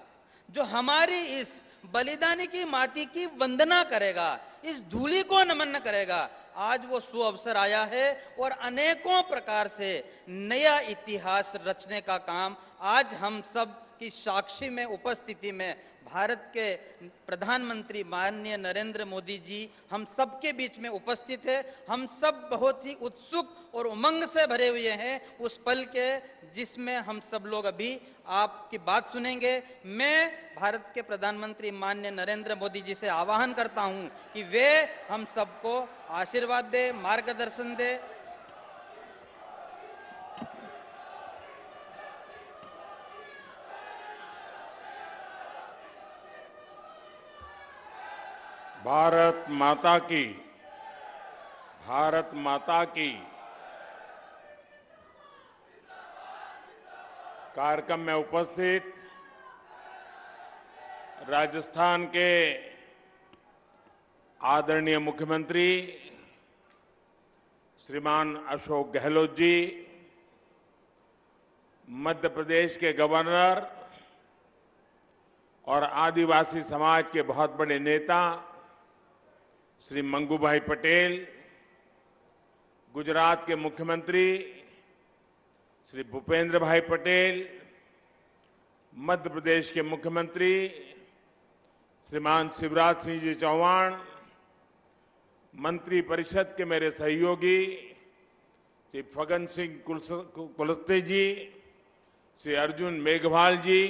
जो हमारी इस बलिदानी की माटी की वंदना करेगा, इस धूलि को नमन करेगा। आज वो सुअवसर आया है और अनेकों प्रकार से नया इतिहास रचने का काम आज हम सब की साक्षी में उपस्थिति में भारत के प्रधानमंत्री माननीय नरेंद्र मोदी जी हम सब के बीच में उपस्थित है। हम सब बहुत ही उत्सुक और उमंग से भरे हुए हैं उस पल के जिसमें हम सब लोग अभी आपकी बात सुनेंगे। मैं भारत के प्रधानमंत्री माननीय नरेंद्र मोदी जी से आह्वान करता हूं कि वे हम सबको आशीर्वाद दे, मार्गदर्शन दे। भारत माता की कार्यक्रम में उपस्थित राजस्थान के आदरणीय मुख्यमंत्री श्रीमान अशोक गहलोत जी, मध्य प्रदेश के गवर्नर और आदिवासी समाज के बहुत बड़े नेता श्री मंगूभाई पटेल, गुजरात के मुख्यमंत्री श्री भूपेंद्र भाई पटेल, मध्य प्रदेश के मुख्यमंत्री श्रीमान शिवराज सिंह जी चौहान, मंत्री परिषद के मेरे सहयोगी श्री फग्गन सिंह कुलस्ते जी, श्री अर्जुन मेघवाल जी,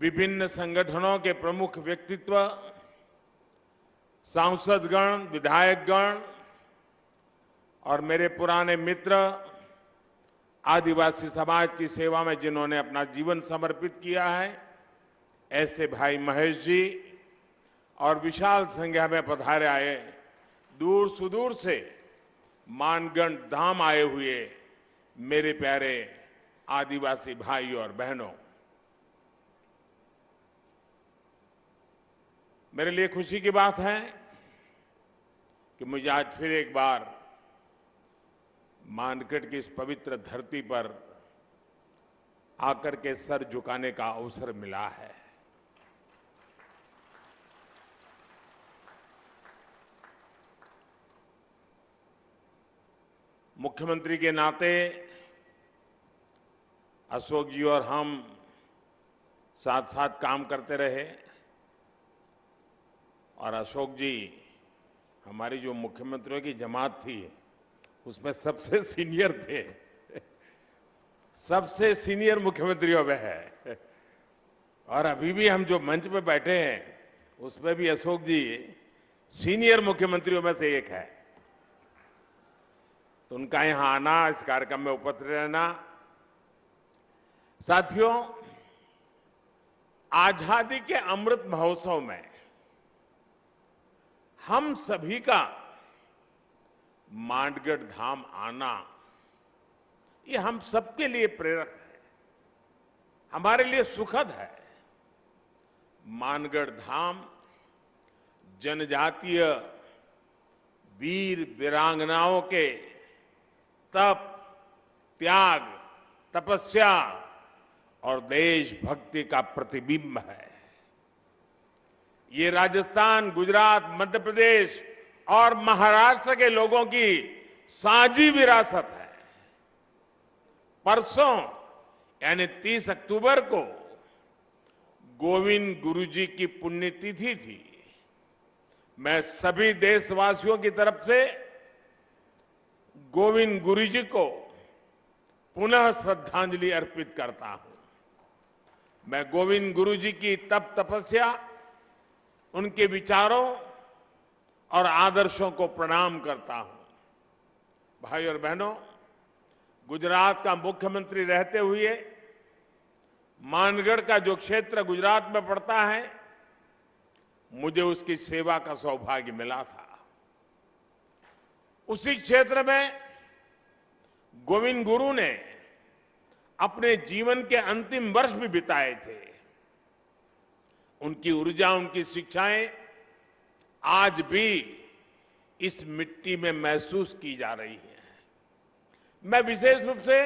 विभिन्न संगठनों के प्रमुख व्यक्तित्व, सांसदगण, विधायकगण और मेरे पुराने मित्र, आदिवासी समाज की सेवा में जिन्होंने अपना जीवन समर्पित किया है, ऐसे भाई महेश जी और विशाल संख्या में पधारे आए दूर सुदूर से मानगढ़ धाम आए हुए मेरे प्यारे आदिवासी भाई और बहनों, मेरे लिए खुशी की बात है कि मुझे आज फिर एक बार मानगढ़ की इस पवित्र धरती पर आकर के सर झुकाने का अवसर मिला है। मुख्यमंत्री के नाते अशोक जी और हम साथ साथ काम करते रहे और अशोक जी हमारी जो मुख्यमंत्रियों की जमात थी उसमें सबसे सीनियर थे, सबसे सीनियर मुख्यमंत्रियों में है। और अभी भी हम जो मंच पे बैठे हैं उसमें भी अशोक जी सीनियर मुख्यमंत्रियों में से एक है। तो उनका यहां आना, इस कार्यक्रम में उपस्थित रहना, साथियों, आजादी के अमृत महोत्सव में हम सभी का मानगढ़ धाम आना, ये हम सबके लिए प्रेरक है, हमारे लिए सुखद है। मानगढ़ धाम जनजातीय वीर वीरांगनाओं के तप, त्याग, तपस्या और देशभक्ति का प्रतिबिंब है। ये राजस्थान, गुजरात, मध्य प्रदेश और महाराष्ट्र के लोगों की साझी विरासत है। परसों यानी 30 अक्टूबर को गोविंद गुरु जी की पुण्यतिथि थी। मैं सभी देशवासियों की तरफ से गोविंद गुरु जी को पुनः श्रद्धांजलि अर्पित करता हूं। मैं गोविंद गुरु जी की तप तपस्या, उनके विचारों और आदर्शों को प्रणाम करता हूं। भाई और बहनों, गुजरात का मुख्यमंत्री रहते हुए मानगढ़ का जो क्षेत्र गुजरात में पड़ता है, मुझे उसकी सेवा का सौभाग्य मिला था। उसी क्षेत्र में गोविंद गुरु ने अपने जीवन के अंतिम वर्ष भी बिताए थे। उनकी ऊर्जा, उनकी शिक्षाएं आज भी इस मिट्टी में महसूस की जा रही हैं। मैं विशेष रूप से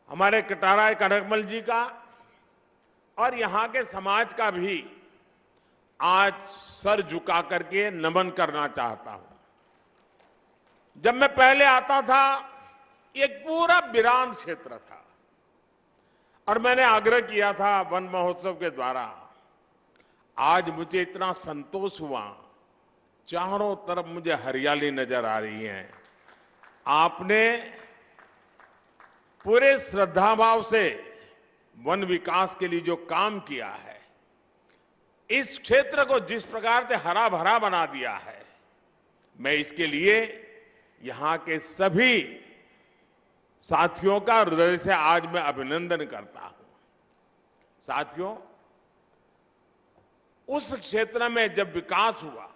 हमारे कटारा कनकमल जी का और यहां के समाज का भी आज सर झुका करके नमन करना चाहता हूं। जब मैं पहले आता था, एक पूरा वीरान क्षेत्र था और मैंने आग्रह किया था वन महोत्सव के द्वारा। आज मुझे इतना संतोष हुआ, चारों तरफ मुझे हरियाली नजर आ रही है। आपने पूरे श्रद्धाभाव से वन विकास के लिए जो काम किया है, इस क्षेत्र को जिस प्रकार से हरा भरा बना दिया है, मैं इसके लिए यहां के सभी साथियों का हृदय से आज मैं अभिनंदन करता हूं। साथियों, उस क्षेत्र में जब विकास हुआ,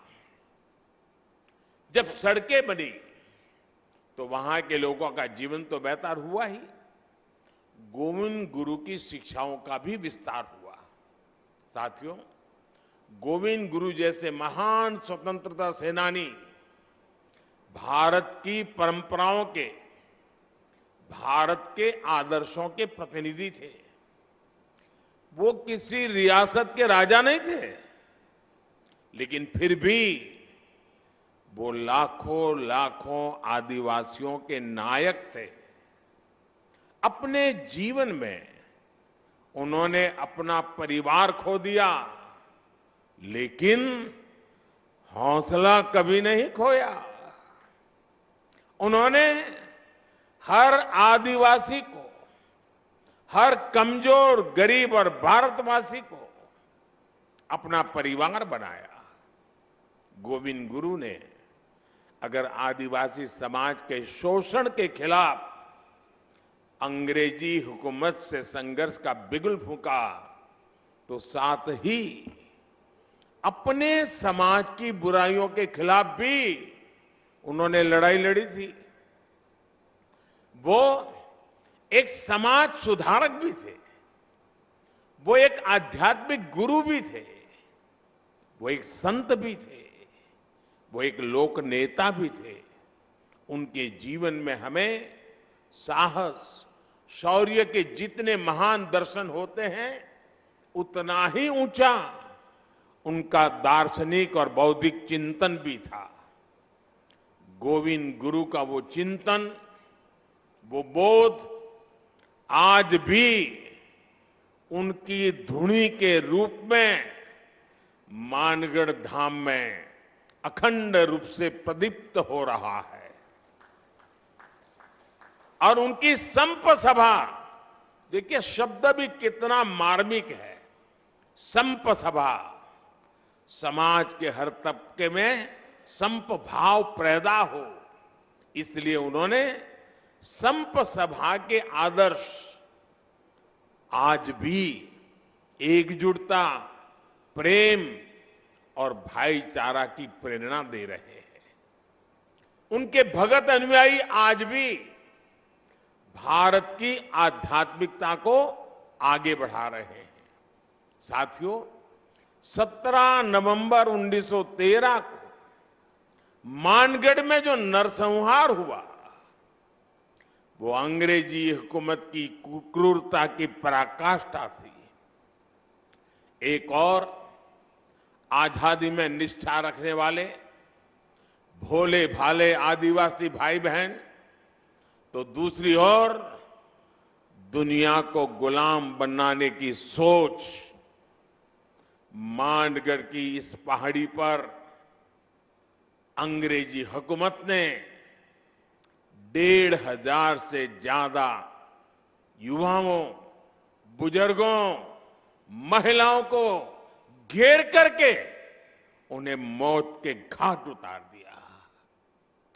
जब सड़कें बनी, तो वहां के लोगों का जीवन तो बेहतर हुआ ही, गोविंद गुरु की शिक्षाओं का भी विस्तार हुआ। साथियों, गोविंद गुरु जैसे महान स्वतंत्रता सेनानी भारत की परंपराओं के, भारत के आदर्शों के प्रतिनिधि थे। वो किसी रियासत के राजा नहीं थे, लेकिन फिर भी वो लाखों लाखों आदिवासियों के नायक थे। अपने जीवन में उन्होंने अपना परिवार खो दिया, लेकिन हौसला कभी नहीं खोया। उन्होंने हर आदिवासी को, हर कमजोर, गरीब और भारतवासी को अपना परिवार बनाया। गोविंद गुरु ने अगर आदिवासी समाज के शोषण के खिलाफ अंग्रेजी हुकूमत से संघर्ष का बिगुल फूंका, तो साथ ही अपने समाज की बुराइयों के खिलाफ भी उन्होंने लड़ाई लड़ी थी। वो एक समाज सुधारक भी थे, वो एक आध्यात्मिक गुरु भी थे, वो एक संत भी थे, वो एक लोक नेता भी थे। उनके जीवन में हमें साहस, शौर्य के जितने महान दर्शन होते हैं, उतना ही ऊंचा उनका दार्शनिक और बौद्धिक चिंतन भी था। गोविंद गुरु का वो चिंतन, वो बोध आज भी उनकी धुनी के रूप में मानगढ़ धाम में अखंड रूप से प्रदीप्त हो रहा है। और उनकी संप सभा, देखिए शब्द भी कितना मार्मिक है। संप सभा, समाज के हर तबके में संप भाव पैदा हो, इसलिए उन्होंने संप सभा के आदर्श आज भी एकजुटता, प्रेम और भाईचारा की प्रेरणा दे रहे हैं। उनके भगत अनुयायी आज भी भारत की आध्यात्मिकता को आगे बढ़ा रहे हैं। साथियों, 17 नवंबर 1913 को मानगढ़ में जो नरसंहार हुआ, वो अंग्रेजी हुकूमत की क्रूरता की पराकाष्ठा थी। एक और आजादी में निष्ठा रखने वाले भोले भाले आदिवासी भाई बहन, तो दूसरी ओर दुनिया को गुलाम बनाने की सोच मानगढ़ की इस पहाड़ी पर अंग्रेजी हुकूमत ने 1,500 से ज्यादा युवाओं, बुजुर्गों, महिलाओं को घेर करके उन्हें मौत के घाट उतार दिया।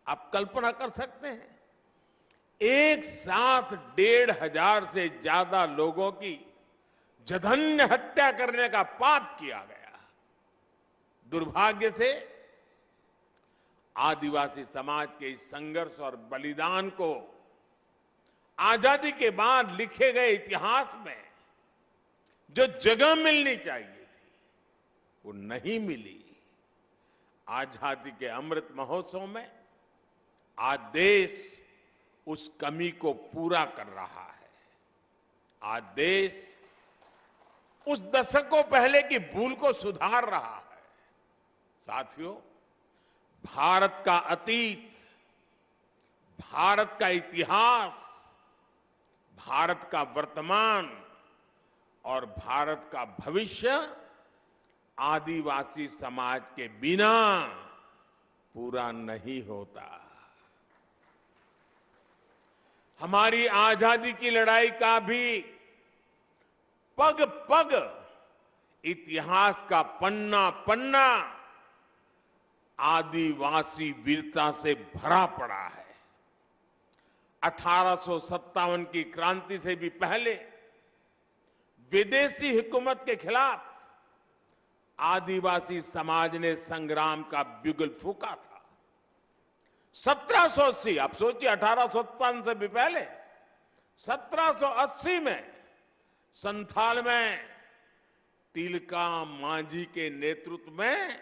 आप कल्पना कर सकते हैं, एक साथ 1,500 से ज्यादा लोगों की जघन्य हत्या करने का पाप किया गया। दुर्भाग्य से आदिवासी समाज के इस संघर्ष और बलिदान को आजादी के बाद लिखे गए इतिहास में जो जगह मिलनी चाहिए थी, वो नहीं मिली। आजादी के अमृत महोत्सव में आज देश उस कमी को पूरा कर रहा है। आज देश उस दशकों पहले की भूल को सुधार रहा है। साथियों, भारत का अतीत, भारत का इतिहास, भारत का वर्तमान और भारत का भविष्य आदिवासी समाज के बिना पूरा नहीं होता। हमारी आजादी की लड़ाई का भी पग पग इतिहास का पन्ना पन्ना आदिवासी वीरता से भरा पड़ा है। 1857 की क्रांति से भी पहले विदेशी हुकूमत के खिलाफ आदिवासी समाज ने संग्राम का बिगुल फूंका था। 1780, आप सोचिए 1857 से भी पहले 1780 में संथाल में तिलका मांझी के नेतृत्व में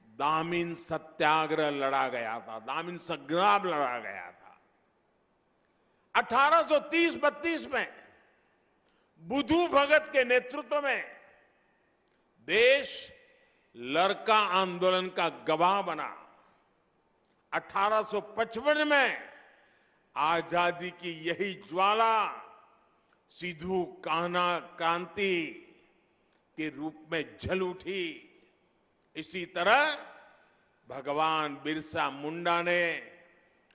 दामिन सत्याग्रह लड़ा गया था, दामिन संग्राम लड़ा गया था। 1830-32 में बुद्धू भगत के नेतृत्व में देश लड़का आंदोलन का गवाह बना। 1855 में आजादी की यही ज्वाला सिद्धू कान्हा क्रांति के रूप में जल उठी। इसी तरह भगवान बिरसा मुंडा ने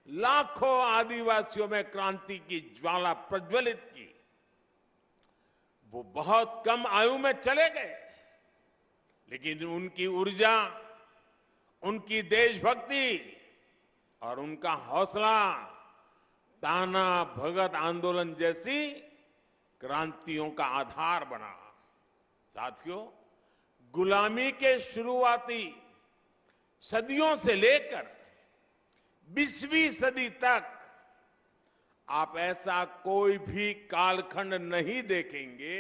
लाखों आदिवासियों में क्रांति की ज्वाला प्रज्वलित की। वो बहुत कम आयु में चले गए, लेकिन उनकी ऊर्जा, उनकी देशभक्ति और उनका हौसला ताना भगत आंदोलन जैसी क्रांतियों का आधार बना। साथियों, गुलामी के शुरुआती सदियों से लेकर 20वीं सदी तक आप ऐसा कोई भी कालखंड नहीं देखेंगे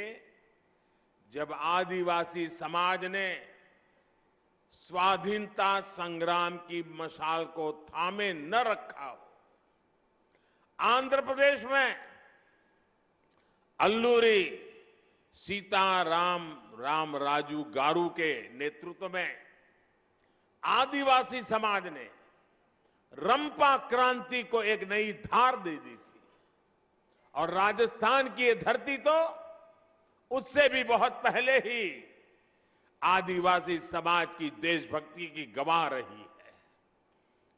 जब आदिवासी समाज ने स्वाधीनता संग्राम की मशाल को थामे न रखा हो। आंध्र प्रदेश में अल्लूरी सीताराम राजू गारू के नेतृत्व में आदिवासी समाज ने रंपा क्रांति को एक नई धार दे दी थी। और राजस्थान की ये धरती तो उससे भी बहुत पहले ही आदिवासी समाज की देशभक्ति की गवाह रही है।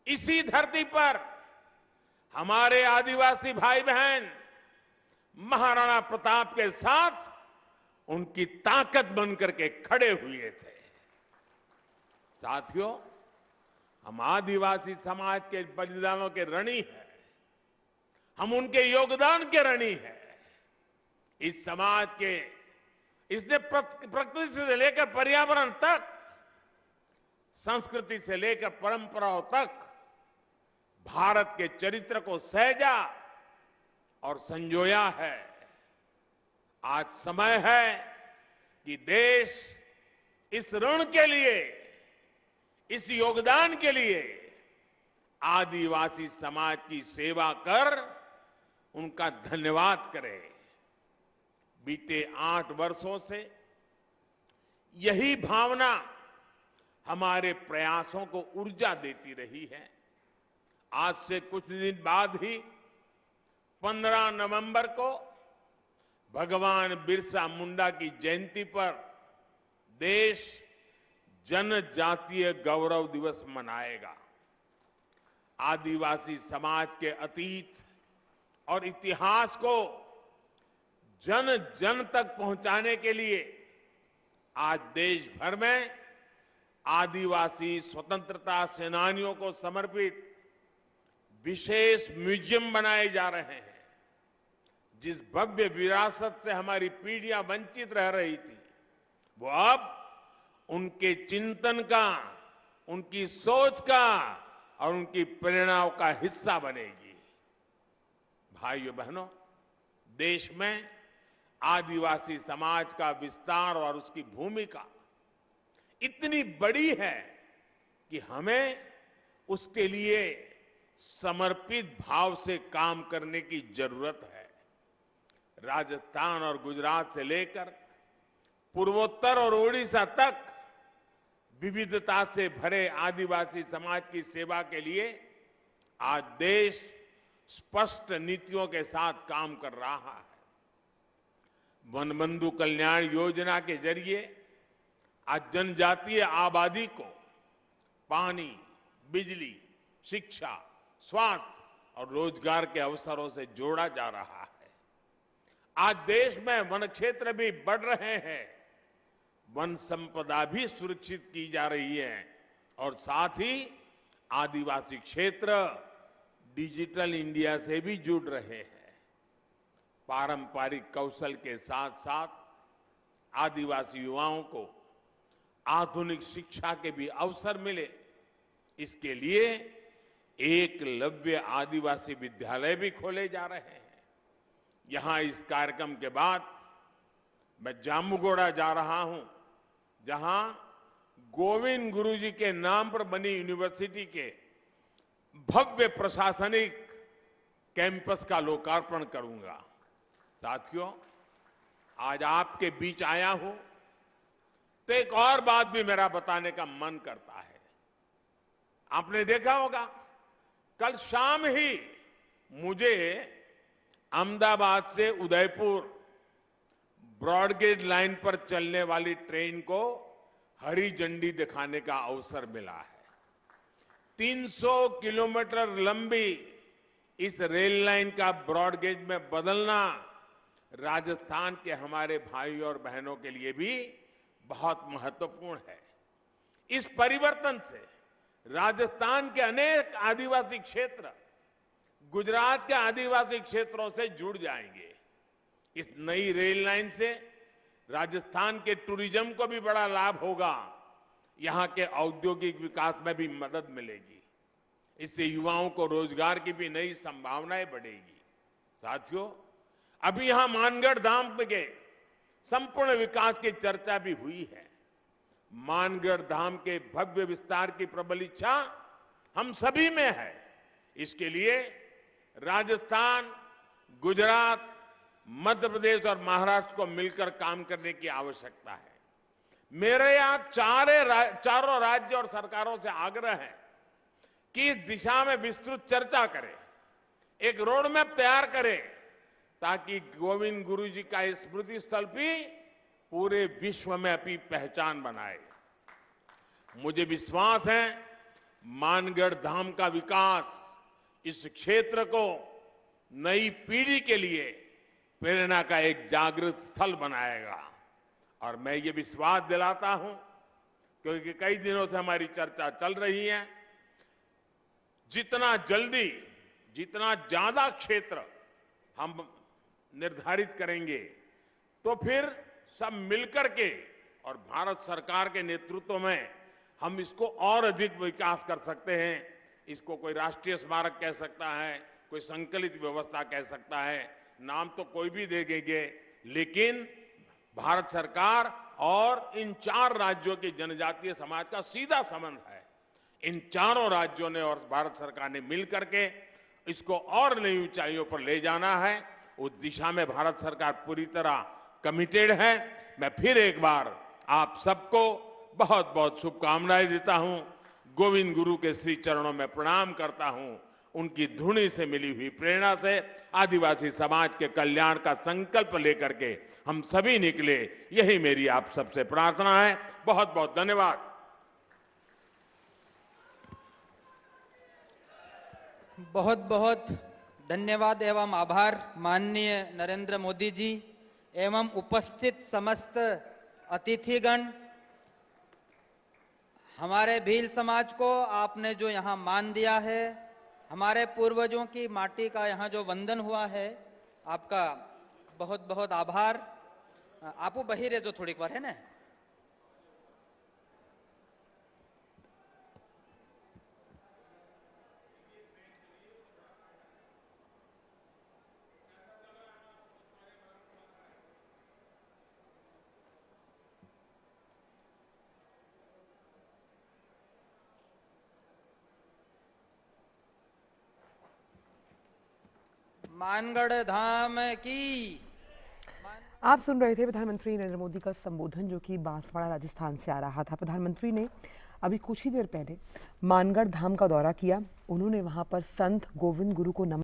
इसी धरती पर हमारे आदिवासी भाई बहन महाराणा प्रताप के साथ उनकी ताकत बनकर के खड़े हुए थे। साथियों, हम आदिवासी समाज के बलिदानों के ऋणी हैं, हम उनके योगदान के ऋणी हैं। इस समाज के, इसने प्रकृति से लेकर पर्यावरण तक, संस्कृति से लेकर परंपराओं तक भारत के चरित्र को सहेजा और संजोया है। आज समय है कि देश इस ऋण के लिए, इस योगदान के लिए आदिवासी समाज की सेवा कर उनका धन्यवाद करे। बीते 8 वर्षों से यही भावना हमारे प्रयासों को ऊर्जा देती रही है। आज से कुछ दिन बाद ही 15 नवंबर को भगवान बिरसा मुंडा की जयंती पर देश जनजातीय गौरव दिवस मनाएगा। आदिवासी समाज के अतीत और इतिहास को जन जन तक पहुंचाने के लिए आज देश भर में आदिवासी स्वतंत्रता सेनानियों को समर्पित विशेष म्यूजियम बनाए जा रहे हैं। जिस भव्य विरासत से हमारी पीढ़ियां वंचित रह रही थी, वो अब उनके चिंतन का, उनकी सोच का और उनकी प्रेरणाओं का हिस्सा बनेगी। भाइयों बहनों, देश में आदिवासी समाज का विस्तार और उसकी भूमिका इतनी बड़ी है कि हमें उसके लिए समर्पित भाव से काम करने की जरूरत है। राजस्थान और गुजरात से लेकर पूर्वोत्तर और ओडिशा तक विविधता से भरे आदिवासी समाज की सेवा के लिए आज देश स्पष्ट नीतियों के साथ काम कर रहा है। वन बंधु कल्याण योजना के जरिए आज जनजातीय आबादी को पानी, बिजली, शिक्षा, स्वास्थ्य और रोजगार के अवसरों से जोड़ा जा रहा है। आज देश में वन क्षेत्र भी बढ़ रहे हैं, वन संपदा भी सुरक्षित की जा रही है और साथ ही आदिवासी क्षेत्र डिजिटल इंडिया से भी जुड़ रहे हैं। पारंपरिक कौशल के साथ साथ आदिवासी युवाओं को आधुनिक शिक्षा के भी अवसर मिले, इसके लिए एकलव्य आदिवासी विद्यालय भी खोले जा रहे हैं। यहां इस कार्यक्रम के बाद मैं जामुगोड़ा जा रहा हूं, जहां गोविंद गुरुजी के नाम पर बनी यूनिवर्सिटी के भव्य प्रशासनिक कैंपस का लोकार्पण करूंगा। साथियों, आज आपके बीच आया हूं तो एक और बात भी मेरा बताने का मन करता है। आपने देखा होगा कल शाम ही मुझे अहमदाबाद से उदयपुर ब्रॉडगेज लाइन पर चलने वाली ट्रेन को हरी झंडी दिखाने का अवसर मिला है। 300 किलोमीटर लंबी इस रेल लाइन का ब्रॉडगेज में बदलना राजस्थान के हमारे भाई और बहनों के लिए भी बहुत महत्वपूर्ण है। इस परिवर्तन से राजस्थान के अनेक आदिवासी क्षेत्र गुजरात के आदिवासी क्षेत्रों से जुड़ जाएंगे। इस नई रेल लाइन से राजस्थान के टूरिज्म को भी बड़ा लाभ होगा, यहां के औद्योगिक विकास में भी मदद मिलेगी। इससे युवाओं को रोजगार की भी नई संभावनाएं बढ़ेगी। साथियों, अभी यहां मानगढ़ धाम के संपूर्ण विकास की चर्चा भी हुई है। मानगढ़ धाम के भव्य विस्तार की प्रबल इच्छा हम सभी में है। इसके लिए राजस्थान, गुजरात, मध्य प्रदेश और महाराष्ट्र को मिलकर काम करने की आवश्यकता है। मेरे यहां चारों राज्य और सरकारों से आग्रह है कि इस दिशा में विस्तृत चर्चा करें, एक रोड मैप तैयार करें, ताकि गोविंद गुरु जी का स्मृति स्थल भी पूरे विश्व में अपनी पहचान बनाए। मुझे विश्वास है मानगढ़ धाम का विकास इस क्षेत्र को नई पीढ़ी के लिए प्रेरणा का एक जागृत स्थल बनाएगा। और मैं ये विश्वास दिलाता हूं, क्योंकि कई दिनों से हमारी चर्चा चल रही है, जितना जल्दी, जितना ज्यादा क्षेत्र हम निर्धारित करेंगे, तो फिर सब मिलकर के और भारत सरकार के नेतृत्व में हम इसको और अधिक विकास कर सकते हैं। इसको कोई राष्ट्रीय स्मारक कह सकता है, कोई संकलित व्यवस्था कह सकता है, नाम तो कोई भी दे देंगे, लेकिन भारत सरकार और इन 4 राज्यों के जनजातीय समाज का सीधा संबंध है। इन चारों राज्यों ने और भारत सरकार ने मिलकर के इसको और नई ऊंचाइयों पर ले जाना है। उस दिशा में भारत सरकार पूरी तरह कमिटेड है। मैं फिर एक बार आप सबको बहुत बहुत शुभकामनाएं देता हूं। गोविंद गुरु के श्री चरणों में प्रणाम करता हूं। उनकी धुनी से मिली हुई प्रेरणा से आदिवासी समाज के कल्याण का संकल्प लेकर के हम सभी निकले, यही मेरी आप सबसे प्रार्थना है। बहुत बहुत धन्यवाद। बहुत बहुत धन्यवाद एवं आभार माननीय नरेंद्र मोदी जी एवं उपस्थित समस्त अतिथिगण। हमारे भील समाज को आपने जो यहाँ मान दिया है, हमारे पूर्वजों की माटी का यहाँ जो वंदन हुआ है, आपका बहुत बहुत आभार। आपू बहिरे जो थोड़ी बार है ना। मानगढ़ धाम की। आप सुन रहे थे प्रधानमंत्री नरेंद्र मोदी का संबोधन, जो कि बांसवाड़ा राजस्थान से आ रहा था। प्रधानमंत्री ने अभी कुछ ही देर पहले मानगढ़ धाम का दौरा किया। उन्होंने वहां पर संत गोविंद गुरु को नमन